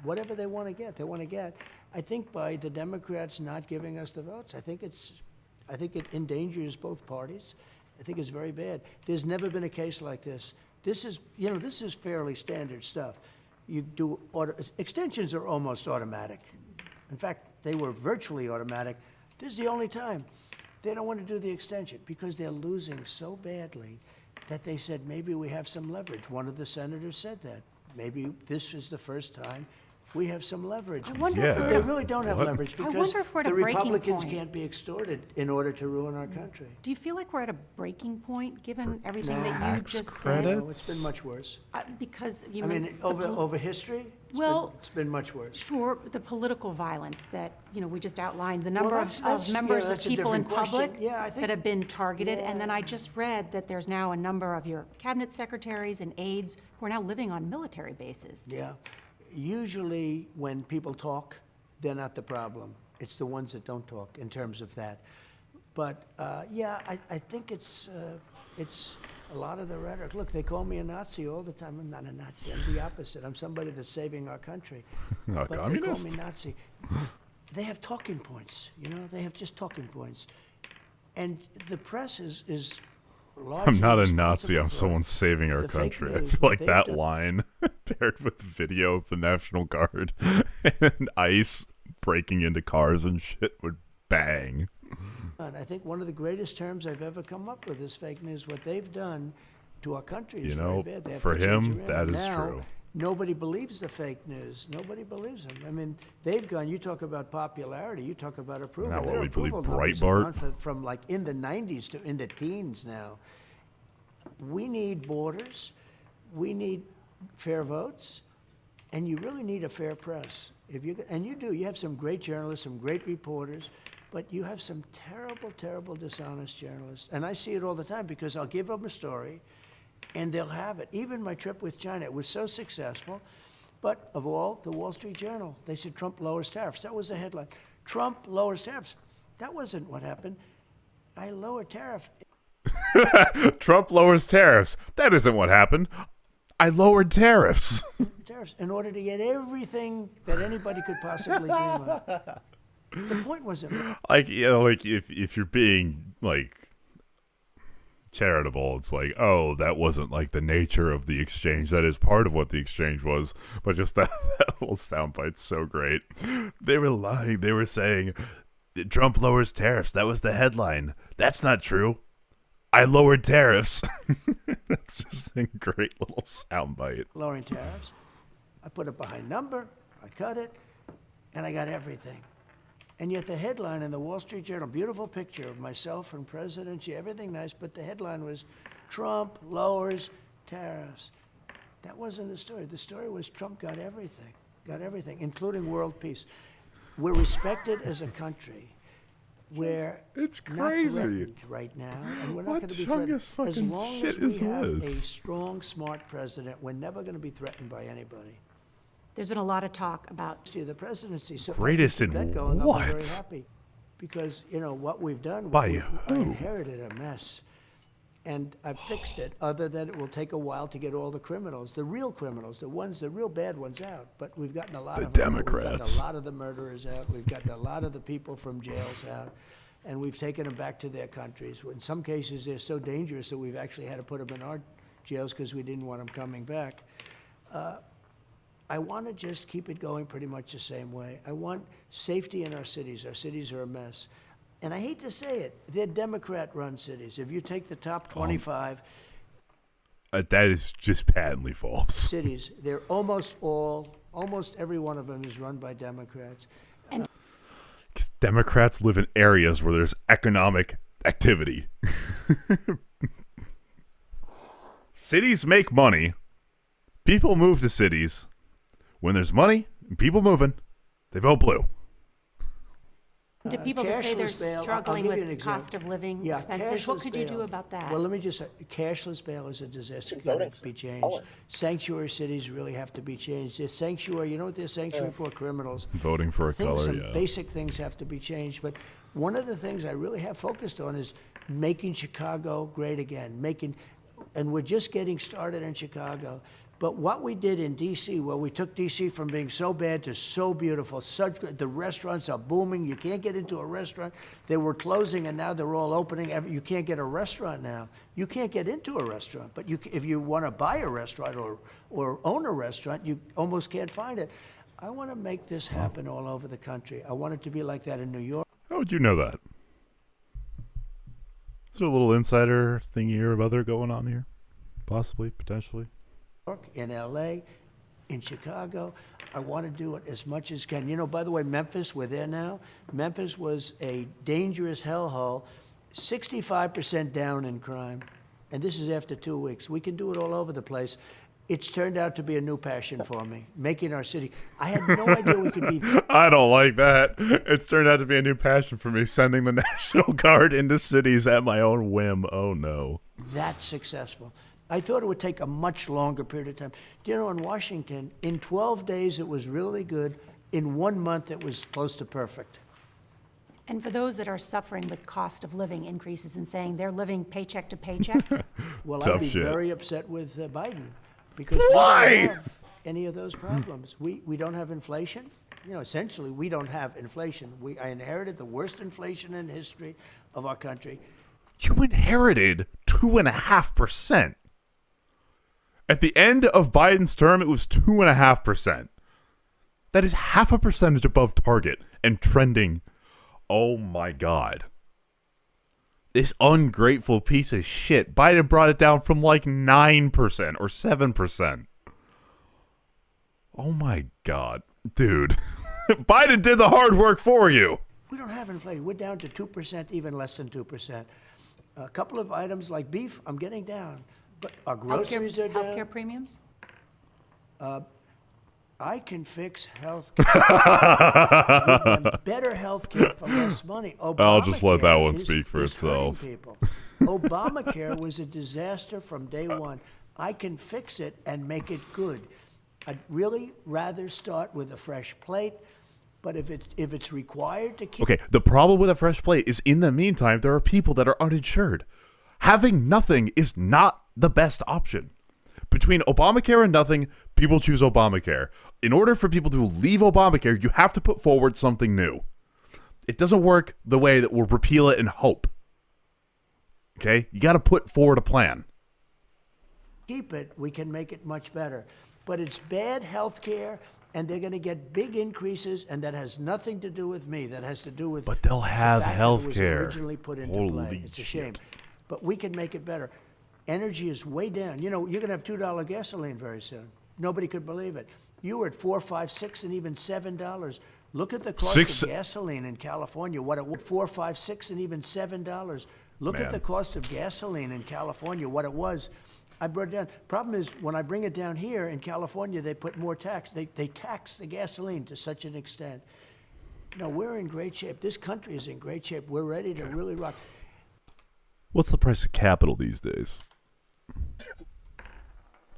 whatever they want to get, they want to get. I think by the Democrats not giving us the votes, I think it endangers both parties. I think it's very bad. There's never been a case like this. This is fairly standard stuff. you do, extensions are almost automatic. In fact, they were virtually automatic. This is the only time. They don't want to do the extension because they're losing so badly that they said, maybe we have some leverage. One of the senators said that. Maybe this is the first time we have some leverage. I wonder Yeah. if But we're they really don't have leverage because wonder if we're at the a breaking Republicans point. can't be extorted in order to ruin our country. Do you feel like we're at a breaking point, given everything that you tax just credit? said? No, it's been much worse. Because you I mean, the over history, Well- it's been much worse. Sure, the political violence that, we just outlined, the number that's- of members of that's a people in different question. public Yeah, I think- that have been targeted. And then I just read that there's now a number of your cabinet secretaries and aides who are now living on military bases. Yeah. Usually, when people talk, they're not the problem. It's the ones that don't talk in terms of that. But, yeah, I think it's a lot of the rhetoric. Look, they call me a Nazi all the time. I'm not a Nazi. I'm the opposite. I'm somebody that's saving our country. A But they call communist? me Nazi. They have talking points, They have just talking points. And the press is largely I'm not a responsible Nazi. I'm for someone saving our the fake country. I news, feel what like they've that done. line paired with video of the National Guard and ICE breaking into cars and shit would bang. And I think one of the greatest terms I've ever come up with is fake news. What they've done to our country is You know, very bad. They have for to change him, around. that is Now, true. Nobody believes the fake news. Nobody believes them. I mean, they've gone, you talk about popularity, you talk about approval. Now what, Their we believe approval numbers have Breitbart? gone from like in the 90s to in the teens now. We need borders. We need fair votes. And you really need a fair press. And you do. You have some great journalists, some great reporters, but you have some terrible, terrible, dishonest journalists. And I see it all the time because I'll give them a story and they'll have it. Even my trip with China, it was so successful. But of all, the Wall Street Journal, they said Trump lowers tariffs. That was the headline. Trump lowers tariffs. That wasn't what happened. I lowered tariff. Trump lowers tariffs. That isn't what happened. I lowered tariffs. Tariffs in order to get everything that anybody could possibly dream of. The point wasn't. Like, like if you're being like charitable, it's like, oh, that wasn't like the nature of the exchange. That is part of what the exchange was, but just that little soundbite's so great. They were lying. They were saying Trump lowers tariffs. That was the headline. That's not true. I lowered tariffs. That's just a great little soundbite. Lowering tariffs. I put a behind number, I cut it, and I got everything. And yet the headline in the Wall Street Journal, beautiful picture of myself and President Xi, everything nice, but the headline was, Trump lowers tariffs. That wasn't the story. The story was Trump got everything, including world peace. We're respected as a country. We're It's not crazy. threatened right now, and we're not What going to be chungus threatened. As fucking long as shit we is have a this? strong, smart president, we're never going to be threatened by anybody. There's been a lot of talk about The presidency. So if I Greatest can keep in that going, I'll be very what? happy. Because, what we've done, By I who? inherited a mess. And I've fixed it, other than it will take a while to get all the criminals, the real criminals, the real bad ones out. But we've gotten a lot The of them. Democrats. We've gotten a lot of the murderers out. We've gotten a lot of the people from jails out. And we've taken them back to their countries. In some cases, they're so dangerous that we've actually had to put them in our jails because we didn't want them coming back. I want to just keep it going pretty much the same way. I want safety in our cities. Our cities are a mess. And I hate to say it, they're Democrat-run cities. If you take the top 25 That is just patently false. cities, they're almost every one of them is run by Democrats. 'Cause Democrats live in areas where there's economic activity. Cities make money. People move to cities. When there's money and people moving, they vote blue. to people that say they're Cashless bail, I'll struggling give you with an cost of living Yeah, expenses. What cashless could you do bail. about that? Well, let me just say, cashless bail is a disaster. Got to be changed. Sanctuary cities really have to be changed. They're sanctuary, you know what they're sanctuary for? Criminals. Voting for a color, Some yeah. basic things have to be changed. But one of the things I really have focused on is making Chicago great again. And we're just getting started in Chicago. But what we did in D.C., well, we took D.C. from being so bad to so beautiful, such good. The restaurants are booming. You can't get into a restaurant. They were closing, and now they're all opening. You can't get a restaurant now. You can't get into a restaurant. But if you want to buy a restaurant or own a restaurant, you almost can't find it. I want to make this happen all over the country. I want it to be like that in New York. How would you know that? Is there a little insider thingy or other going on here? Possibly, potentially. In LA, in Chicago. I want to do it as much as can. You know, by the way, Memphis, we're there now. Memphis was a dangerous hellhole, 65% down in crime. And this is after 2 weeks. We can do it all over the place. It's turned out to be a new passion for me, making our city. I had no idea we could be there. I don't like that. It's turned out to be a new passion for me, sending the National Guard into cities at my own whim. Oh, no. That's successful. I thought it would take a much longer period of time. Do you know, in Washington, in 12 days it was really good. In 1 month it was close to perfect. And for those that are suffering with cost of living increases and saying they're living paycheck to paycheck, Well, Tough I'd be shit. very upset with Biden because Why? we don't have any of those problems. We don't have inflation. You know, essentially, we don't have inflation. I inherited the worst inflation in history of our country. You inherited 2.5%. At the end of Biden's term, it was 2.5%. That is half a percentage above target and trending. Oh my God. This ungrateful piece of shit. Biden brought it down from like 9% or 7%. Oh my God. Dude. Biden did the hard work for you. We don't have inflation. We're down to 2%, even less than 2%. A couple of items like beef, I'm getting down. But our groceries are down. healthcare premiums? I can fix health care. Give them better health care for less money. I'll just let that Obamacare one is- speak for is itself. hurting people. Obamacare was a disaster from day one. I can fix it and make it good. I'd really rather start with a fresh plate, but if it's required to keep... Okay, the problem with a fresh plate is in the meantime, there are people that are uninsured. Having nothing is not the best option. Between Obamacare and nothing, people choose Obamacare. In order for people to leave Obamacare, you have to put forward something new. It doesn't work the way that we'll repeal it and hope. Okay? You got to put forward a plan. keep it, we can make it much better. But it's bad health care, and they're going to get big increases, and that has nothing to do with me. That has to do with But they'll have the fact that health it was care. originally put into Holy play. It's a shit. shame. But we can make it better. Energy is way down. You know, you're going to have $2 gasoline very soon. Nobody could believe it. You were at $4, $5, $6, and even $7. Look at the cost Six- of gasoline in California. What it was, $4, $5, $6, and even $7. Look Man. at the cost of gasoline in California. What it was. I brought it down. Problem is, when I bring it down here in California, they put more tax. They tax the gasoline to such an extent. No, we're in great shape. This country is in great shape. We're ready to really rock. What's the price of capital these days?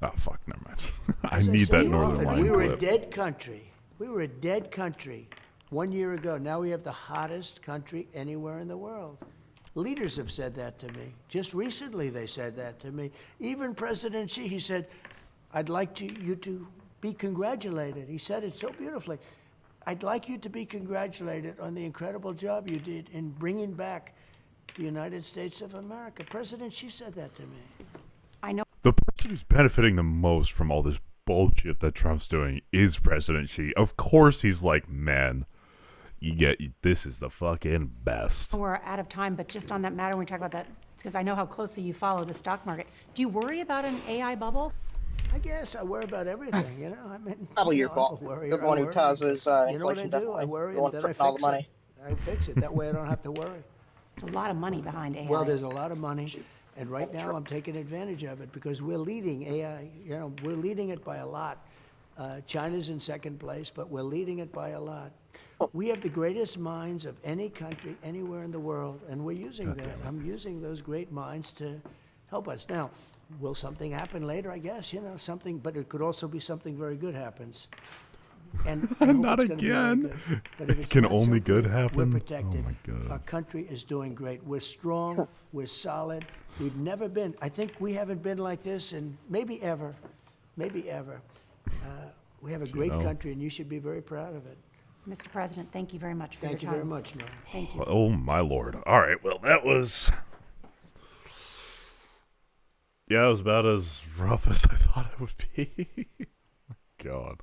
Oh, fuck, never mind. I As need say that Northern often, Line we were a clip. dead country. We were a dead country 1 year ago. Now we have the hottest country anywhere in the world. Leaders have said that to me. Just recently they said that to me. Even President Xi, he said, I'd like you to be congratulated. He said it so beautifully. I'd like you to be congratulated on the incredible job you did in bringing back the United States of America. President Xi said that to me. I know. The person who's benefiting the most from all this bullshit that Trump's doing is President Xi. Of course he's like, man, this is the fucking best. We're out of time, but just on that matter, when we talk about that, because I know how closely you follow the stock market. Do you worry about an AI bubble? I guess I worry about everything, you know. I mean, Probably you your know, fault. I'm a worrier. You're the one I who worry. causes You know what I inflation, do? I definitely. worry The one and then I printing all fix the money. it. I fix it. That way I don't have to worry. There's a lot of money behind AI. Well, there's a lot of money, and right now I'm taking advantage of it because we're leading AI. You know, we're leading it by a lot. China's in second place, but we're leading it by a lot. We have the greatest minds of any country anywhere in the world, and we're using that. I'm using those great minds to help us. Now, will something happen later? I guess, you know, something, but it could also be something very good happens. And I hope Not it's gonna be very again. good. But if it's Can not so only good happen? We're protected. Oh my God. Our country is doing great. We're strong. We're solid. We've never been. I think we haven't been like this in maybe ever. maybe ever. We have a great know. country, and you should be very proud of it. Mr. President, thank you very much for Thank you your time. very much, Norm. Thank you. Oh my lord. All right. Well, that was about as rough as I thought it would be. God.